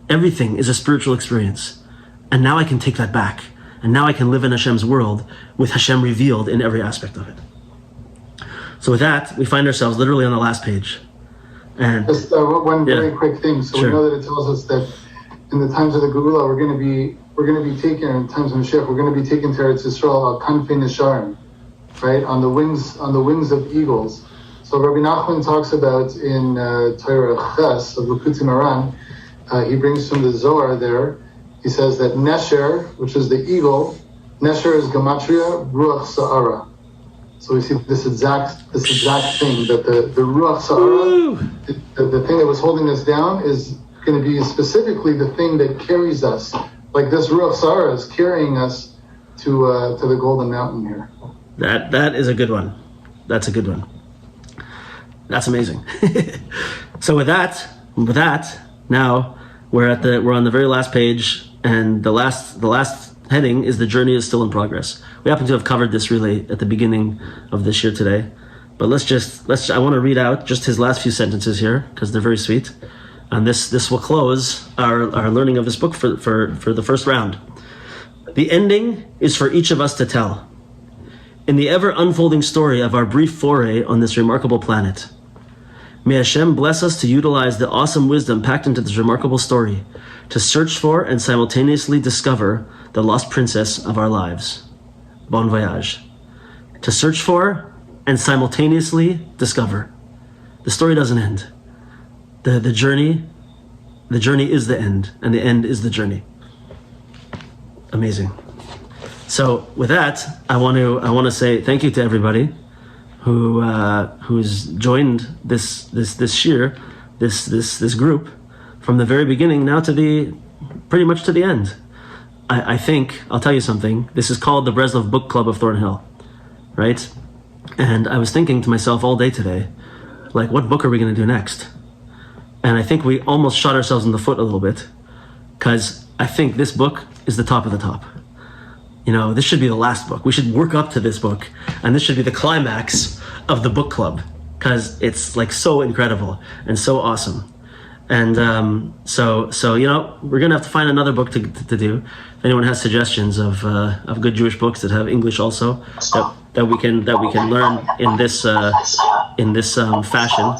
Everything is a spiritual experience. And now I can take that back. And now I can live in Hashem's world with Hashem revealed in every aspect of it. So with that, we find ourselves literally on the last page. And just one very quick thing. So we know that it tells us that in the times of the Geula, we're going to be taken, in times of Mashiach, we're going to be taken to Eretz Yisrael, Kanfei Nisharim, right, on the wings of eagles. So Rabbi Nachman talks about in Torah Ches of Likutei Moharan, he brings from the Zohar there. He says that Nesher, which is the eagle, Nesher is Gematria Ruach Sa'ara. So we see this exact thing, that the Ruach Sa'ara, the thing that was holding us down, is going to be specifically the thing that carries us. Like this Ruach Sa'ara is carrying us to the Golden Mountain here. That is a good one. That's a good one. That's amazing. So with that, now we're on the very last page. And the last heading is the journey is still in progress. We happen to have covered this really at the beginning of this year today, but I want to read out just his last few sentences here because they're very sweet, and this will close our learning of this book for the first round. The ending is for each of us to tell. In the ever unfolding story of our brief foray on this remarkable planet, may Hashem bless us to utilize the awesome wisdom packed into this remarkable story to search for and simultaneously discover the lost princess of our lives. Bon voyage. To search for and simultaneously discover. The story doesn't end. The journey is the end, and the end is the journey. Amazing. So with that, I want to say thank you to everybody who's joined this shir, this group, from the very beginning now to pretty much to the end. I think, I'll tell you something, this is called the Breslov Book Club of Thornhill, right? And I was thinking to myself all day today, like, what book are we going to do next? And I think we almost shot ourselves in the foot a little bit, because I think this book is the top of the top. You know, this should be the last book. We should work up to this book, and this should be the climax of the book club, because it's like so incredible and so awesome. And so you know, we're gonna have to find another book to do. If anyone has suggestions of good Jewish books that have English also, that we can learn in this fashion,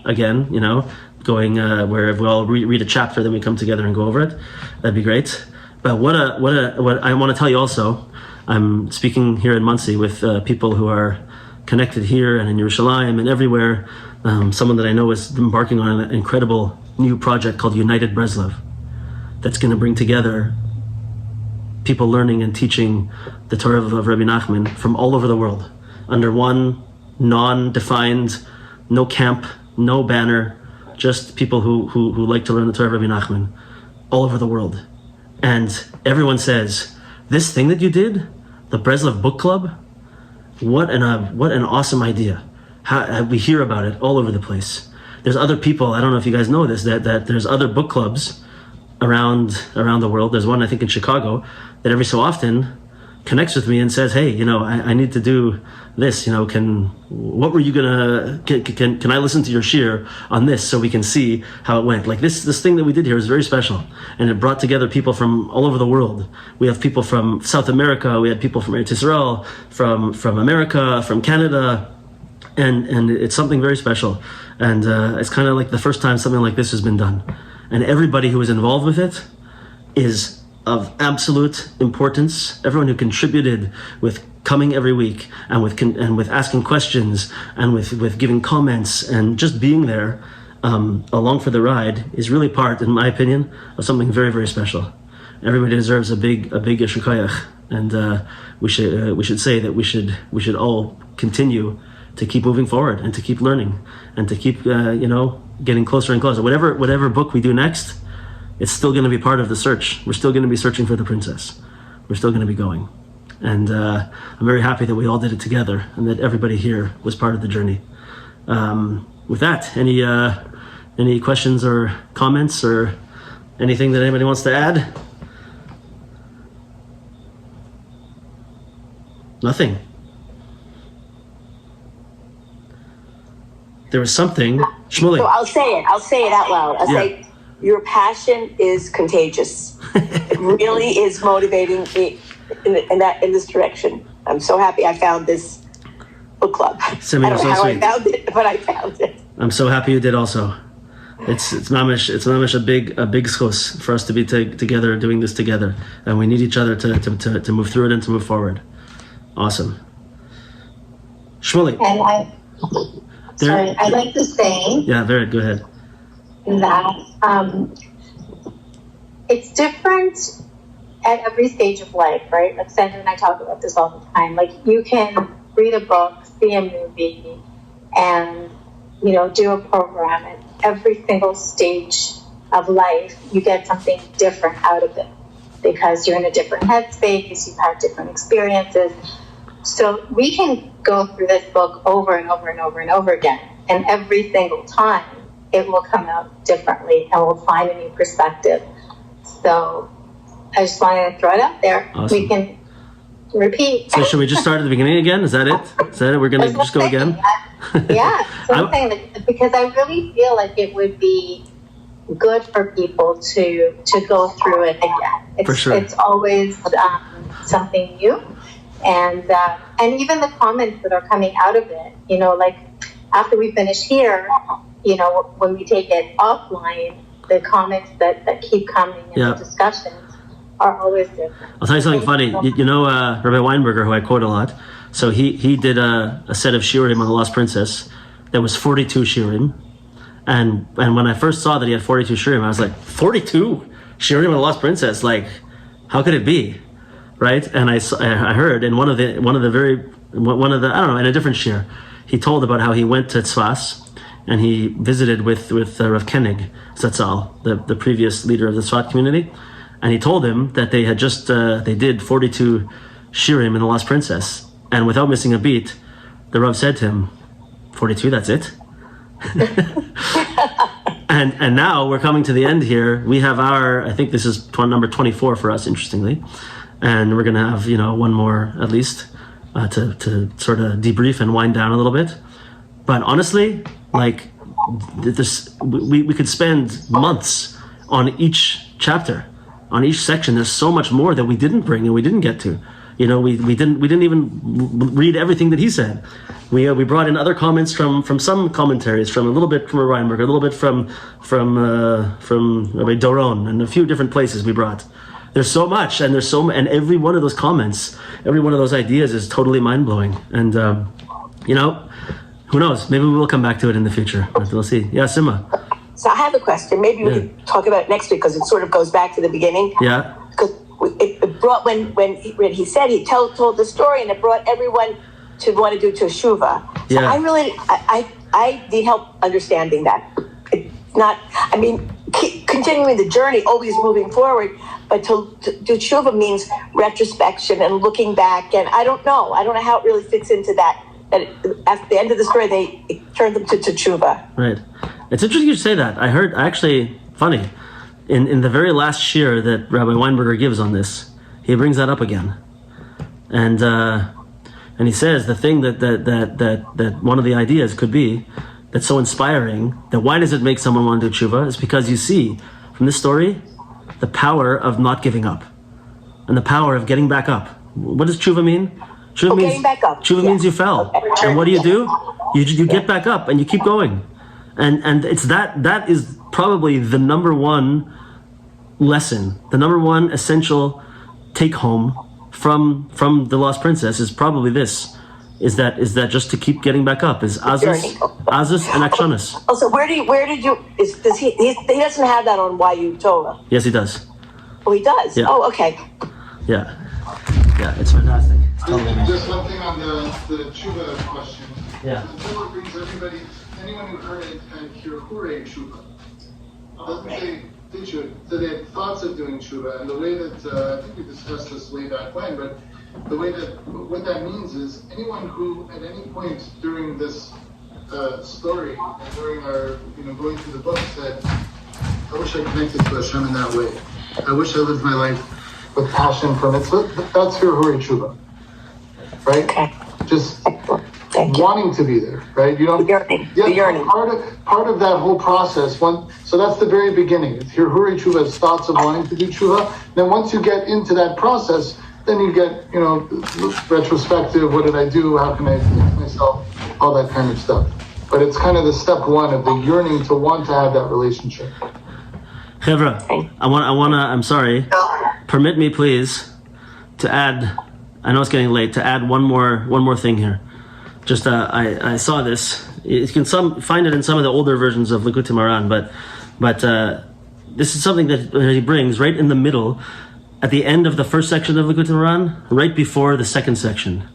again, you know, going where we all read a chapter, then we come together and go over it. That'd be great. But what I want to tell you also, I'm speaking here in Muncie with people who are connected here and in Yerushalayim and everywhere. Someone that I know is embarking on an incredible new project called United Breslov, that's going to bring together people learning and teaching the Torah of Rabbi Nachman from all over the world under one non-defined, no camp, no banner, just people who like to learn the Torah of Rabbi Nachman all over the world. And everyone says, this thing that you did, the Breslov Book Club, what an awesome idea. We hear about it all over the place. There's other people, I don't know if you guys know this, that there's other book clubs around the world. There's one, I think, in Chicago that every so often connects with me and says, hey, you know, I need to do this, you know, can I listen to your shir on this so we can see how it went? Like this thing that we did here is very special, and it brought together people from all over the world. We have people from South America, we had people from Eretz Yisrael, from America, from Canada, and it's something very special, and it's kind of like the first time something like this has been done, and everybody who is involved with it is of absolute importance. Everyone who contributed with coming every week and with asking questions and with giving comments and just being there along for the ride is really part, in my opinion, of something very, very special. Everybody deserves a big Yesher Koyach, and we should say that we should all continue to keep moving forward and to keep learning and to keep getting closer and closer. Whatever book we do next, it's still going to be part of the search. We're still going to be searching for the princess. We're still going to be going, and I'm very happy that we all did it together and that everybody here was part of the journey. With that, any questions or comments or anything that anybody wants to add? Nothing. There was something. Shmuley. So I'll say it out loud. I'll say, your passion is contagious. It really is motivating me in this direction. I'm so happy I found this book club. Simi, I don't know so how sweet. I found it, but I found it. I'm so happy you did also. It's mamish a big schos for us to be together doing this together, and we need each other to move through it and to move forward. Awesome. Shmuley. And I'd like to say. Yeah, very go ahead. That it's different at every stage of life, right? Like Sandra and I talk about this all the time. Like you can read a book, see a movie, and do a program. At every single stage of life, you get something different out of it because you're in a different headspace. You've had different experiences. So we can go through this book over and over and over and over again, and every single time it will come out differently and we'll find a new perspective. So I just wanted to throw it out there. Awesome. We can repeat. So should we just start at the beginning again? Is that it? We're going to just go again? Yeah. So I'm saying because I really feel like it would be good for people to go through it again. For sure. It's always something new. And even the comments that are coming out of it, like after we finish here, when we take it offline, the comments that keep coming in the discussions are always different. I'll tell you something funny. Rabbi Weinberger, who I quote a lot, so he did a set of shiurim on the Lost Princess that was 42 shiurim. And when I first saw that he had 42 shiurim, I was like, 42 shiurim on the Lost Princess? Like, how could it be? Right, and I heard in one of the I don't know, in a different shir, he told about how he went to Tzfas and he visited with Rav Koenig Zatzal, the previous leader of the Tzfat community, and he told him that they had just they did 42 shirim in the Lost Princess, and without missing a beat, the Rav said to him, 42, that's it. And now we're coming to the end here. We have I think this is number 24 for us, interestingly. And we're going to have, one more at least to sort of debrief and wind down a little bit. But honestly, like this, we could spend months on each chapter, on each section. There's so much more that we didn't bring and we didn't get to. We didn't even read everything that he said. We brought in other comments from some commentaries, from a little bit from Reinberg, a little bit from Rabbi Doron, and a few different places we brought. There's so much, and and every one of those comments, every one of those ideas is totally mind-blowing. And, who knows? Maybe we will come back to it in the future. We'll see. Yeah, Sima. So I have a question. Maybe we could talk about it next week because it sort of goes back to the beginning. Yeah. Because it brought, when he said, he told the story, and it brought everyone to want to do teshuvah. So Yeah. I need help understanding that. It's not, continuing the journey, always moving forward, but to do tshuva means retrospection and looking back, and I don't know how it really fits into that at the end of the story they turned them to tshuva. Right. It's interesting you say that. I heard, actually, funny, in the very last shir that Rabbi Weinberger gives on this, he brings that up again. And he says the thing that one of the ideas could be that's so inspiring, that why does it make someone want to do tshuva, is because you see from this story the power of not giving up and the power of getting back up. What does tshuva mean? Tshuva means getting back up. Tshuva means you fell. Okay. And what do? You get back up and you keep going, and it's that is probably the number one lesson, the number one essential take home from the Lost Princess is probably this: is that just to keep getting back up, is azus and akshanas. Also, where did you? Does he doesn't have that on YU Torah? Yes, he does. Oh, he does. Yeah. Oh, okay. Yeah, it's fantastic. Just one thing on the tshuva question. Yeah. The Torah brings anyone who heard it had hirhure tshuva. Doesn't say they should. So they had thoughts of doing tshuva, and the way that I think we discussed this way back when, but the way that what that means is anyone who at any point during this story and during our going through the book said, I wish I connected to Hashem in that way. I wish I lived my life with passion for mitzvah. That's hirhure tshuva, right? Okay. Just Thank you. wanting to be there, right? You don't. The yearning. Part of that whole process. So that's the very beginning. It's hirhure tshuva, is thoughts of wanting to do tshuva. Then once you get into that process, then you get retrospective. What did I do? How can I fix myself? All that kind of stuff. But it's kind of the step one of the yearning to want to have that relationship. Chevra, I'm sorry. Permit me, please, to add. I know it's getting late. To add one more thing here. Just I saw this. You can find it in some of the older versions of Likutei Moharan, but this is something that he brings right in the middle, at the end of the first section of Likutei Moharan, right before the second section.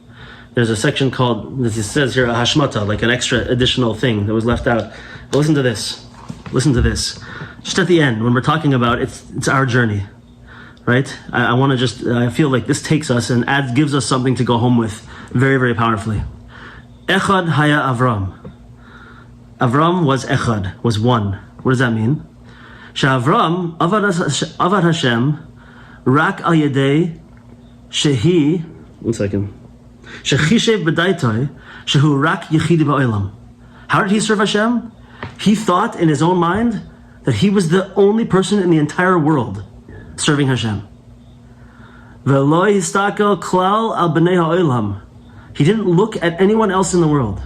There's a section called, it says here, a hashmata, like an extra additional thing that was left out. But listen to this. Listen to this. Just at the end, when we're talking about it's our journey, right? I want to I feel like this takes us and gives us something to go home with very, very powerfully. Echad haya Avram. Avram was echad, was one. What does that mean? She'Avram avad Hashem rak al yedei shehi. 1 second. Shechishev b'daitoi shehu rak yechidi ba'olam. How did he serve Hashem? He thought in his own mind that he was the only person in the entire world serving Hashem. Ve'lo histakel klal al b'nei ha'olam. He didn't look at anyone else in the world.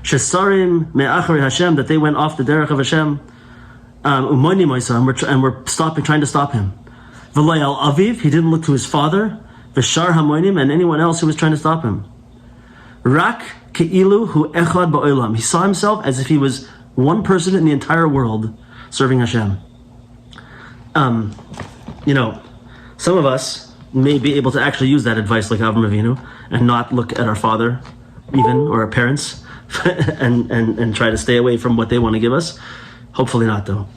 Shesarim me'achari Hashem, that they went off the derech of Hashem. Umoini moisa, and we're trying to stop him. V'lo al aviv, he didn't look to his father. V'shar hamoinim, and anyone else who was trying to stop him. Rak ke'ilu hu echad ba'olam. He saw himself as if he was one person in the entire world serving Hashem. Some of us may be able to actually use that advice like Avram Avinu and not look at our father even or our parents and try to stay away from what they want to give us. Hopefully not though.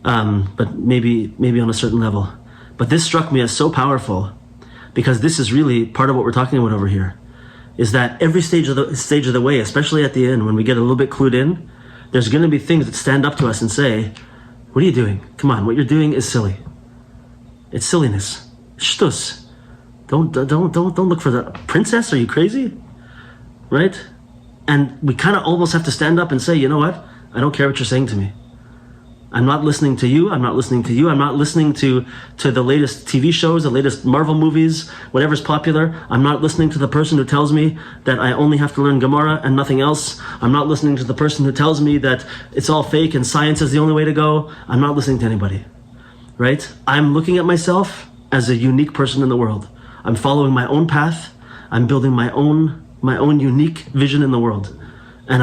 But maybe on a certain level. But this struck me as so powerful because this is really part of what we're talking about over here, is that every stage of the way, especially at the end when we get a little bit clued in, there's going to be things that stand up to us and say, what are you doing? Come on, what you're doing is silly. It's silliness. Shtus. Don't look for the princess. Are you crazy? Right? And we kind of almost have to stand up and say, you know what? I don't care what you're saying to me. I'm not listening to you. I'm not listening to you. I'm not listening to the latest TV shows, the latest Marvel movies, whatever's popular. I'm not listening to the person who tells me that I only have to learn Gemara and nothing else. I'm not listening to the person who tells me that it's all fake and science is the only way to go. I'm not listening to anybody. Right? I'm looking at myself as a unique person in the world. I'm following my own path. I'm building my own unique vision in the world. And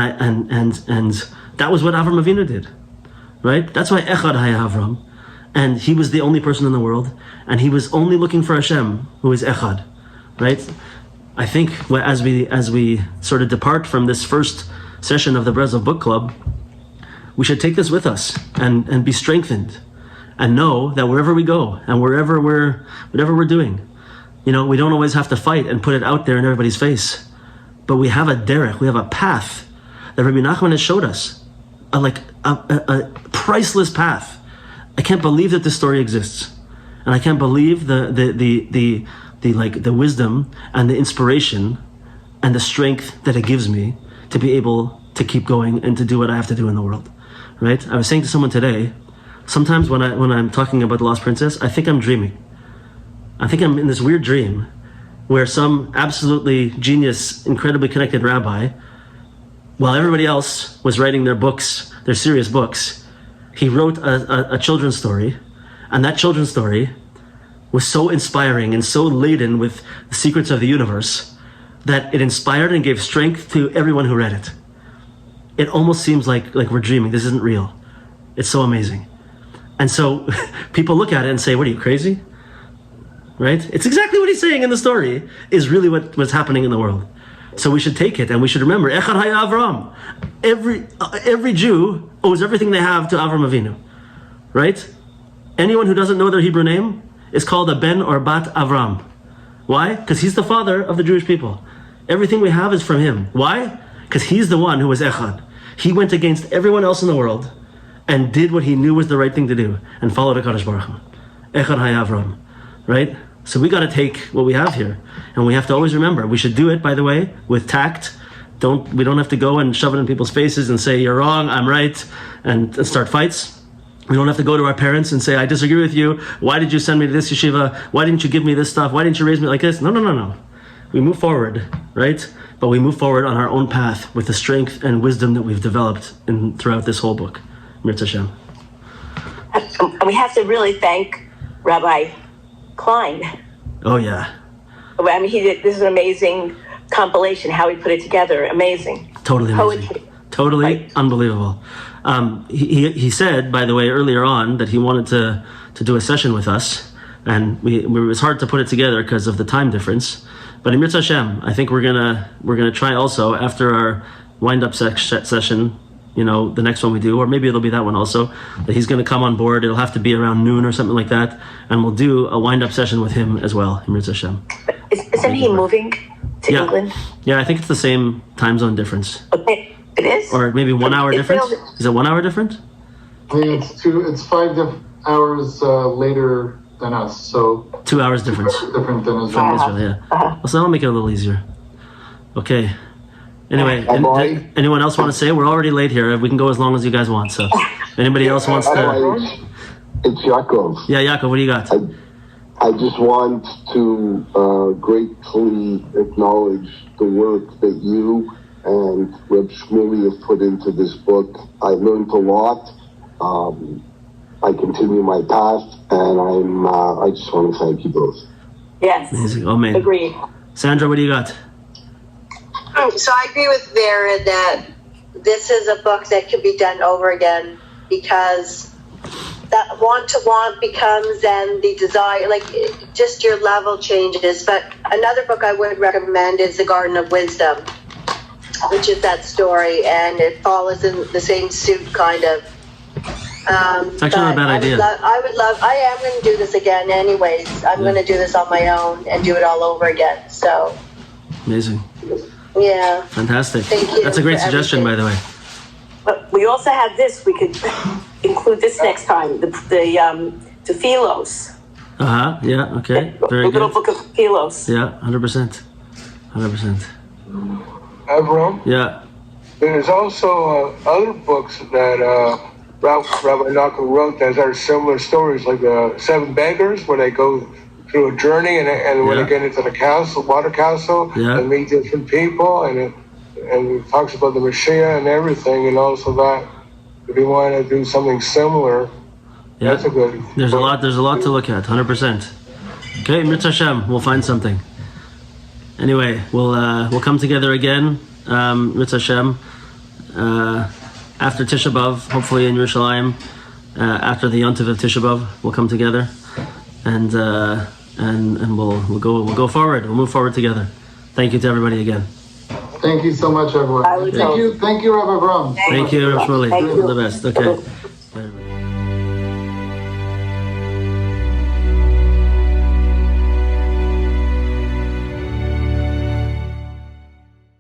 that was what Avram Avinu did. Right? That's why Echad Haya Avram. And he was the only person in the world. And he was only looking for Hashem, who is Echad. Right? I think as we sort of depart from this first session of the Breslov Book Club, we should take this with us and be strengthened. And know that wherever we go and whatever we're doing, we don't always have to fight and put it out there in everybody's face. But we have a derech, we have a path that Rabbi Nachman has showed us, a priceless path. I can't believe that this story exists, and I can't believe the wisdom and the inspiration and the strength that it gives me to be able to keep going and to do what I have to do in the world. Right? I was saying to someone today, sometimes when I'm talking about the Lost Princess, I think I'm dreaming. I think I'm in this weird dream where some absolutely genius, incredibly connected rabbi while everybody else was writing their books, their serious books, he wrote a children's story, and that children's story was so inspiring and so laden with the secrets of the universe that it inspired and gave strength to everyone who read it. It almost seems like we're dreaming. This isn't real. It's so amazing. And so people look at it and say, what are you, crazy? Right? It's exactly what he's saying in the story is really what's happening in the world. So we should take it and we should remember, Echad Haya Avram. Every Jew owes everything they have to Avram Avinu. Right? Anyone who doesn't know their Hebrew name is called a Ben or Bat Avram. Why? Because he's the father of the Jewish people. Everything we have is from him. Why? Because he's the one who was Echad. He went against everyone else in the world and did what he knew was the right thing to do and followed HaKadosh Baruch Hu. Echad Haya Avram. Right? So we got to take what we have here, and we have to always remember. We should do it, by the way, with tact. We don't have to go and shove it in people's faces and say you're wrong, I'm right, and start fights. We don't have to go to our parents and say I disagree with you. Why did you send me to this yeshiva? Why didn't you give me this stuff? Why didn't you raise me like this? No. We move forward, right? But we move forward on our own path with the strength and wisdom that we've developed throughout this whole book. Mirza Hashem. And we have to really thank Rabbi Klein. Oh yeah. I mean, this is an amazing compilation. How he put it together, amazing. Totally amazing. Poetry. Totally Right. Unbelievable. He said, by the way, earlier on that he wanted to do a session with us, and it was hard to put it together because of the time difference. But in Mirza Hashem, I think we're gonna try also after our wind-up session. You know, the next one we do, or maybe it'll be that one also, that he's going to come on board. It'll have to be around noon or something like that, and we'll do a wind-up session with him as well, in Mirza Hashem. Isn't he moving to England? Yeah, I think it's the same time zone difference. Okay, it is? Or maybe 1 hour difference? Is it 1 hour different? I mean, it's 5 hours later than us, so 2 hours difference. different than From Israel. Israel, yeah. Well, so that'll make it a little easier. Okay. Anyway, anyone else want to say? We're already late here. We can go as long as you guys want. So, anybody else wants to? It's Yaakov. Yeah, Yaakov, what do you got? I just want to gratefully acknowledge the work that you and Reb Shmuley have put into this book. I learned a lot. I continue my path, and I just want to thank you both. Yes. Amazing. Oh man. Agreed. Sandra, what do you got? So I agree with Vera that this is a book that could be done over again, because that want to want becomes then the desire, like just your level changes. But another book I would recommend is The Garden of Wisdom, which is that story, and it follows in the same suit kind of. It's actually not a bad idea. I am going to do this again anyways. I'm going to do this on my own and do it all over again. So. Amazing. Yeah. Fantastic. Thank you. That's a great suggestion, everything. by the way. But we also have this. We could include this next time. The Philos. Yeah. Okay. Very The little good. book of Philos. Yeah. 100%. 100%. Avram, Yeah. there's also other books that Rabbi Nachum wrote that are similar stories, like the Seven Beggars, where they go through a journey and when Yeah. they get into the castle, water castle, Yeah. and meet different people, and it talks about the Mashiach and everything, and also that if you want to do something similar, Yeah. that's a good. There's a lot to look at. 100%. Okay, Mirza Hashem, we'll find something. Anyway, we'll come together again, Mirza Hashem, after Tisha B'Av, hopefully in Yerushalayim, after the Yontiv of Tisha B'Av, we'll come together, and we'll go forward. We'll move forward together. Thank you to everybody again. Thank you so much, everyone. I would Thank you, Rabbi Bram. Thank you, Rav Shmuley. Thank you. All the best. Okay.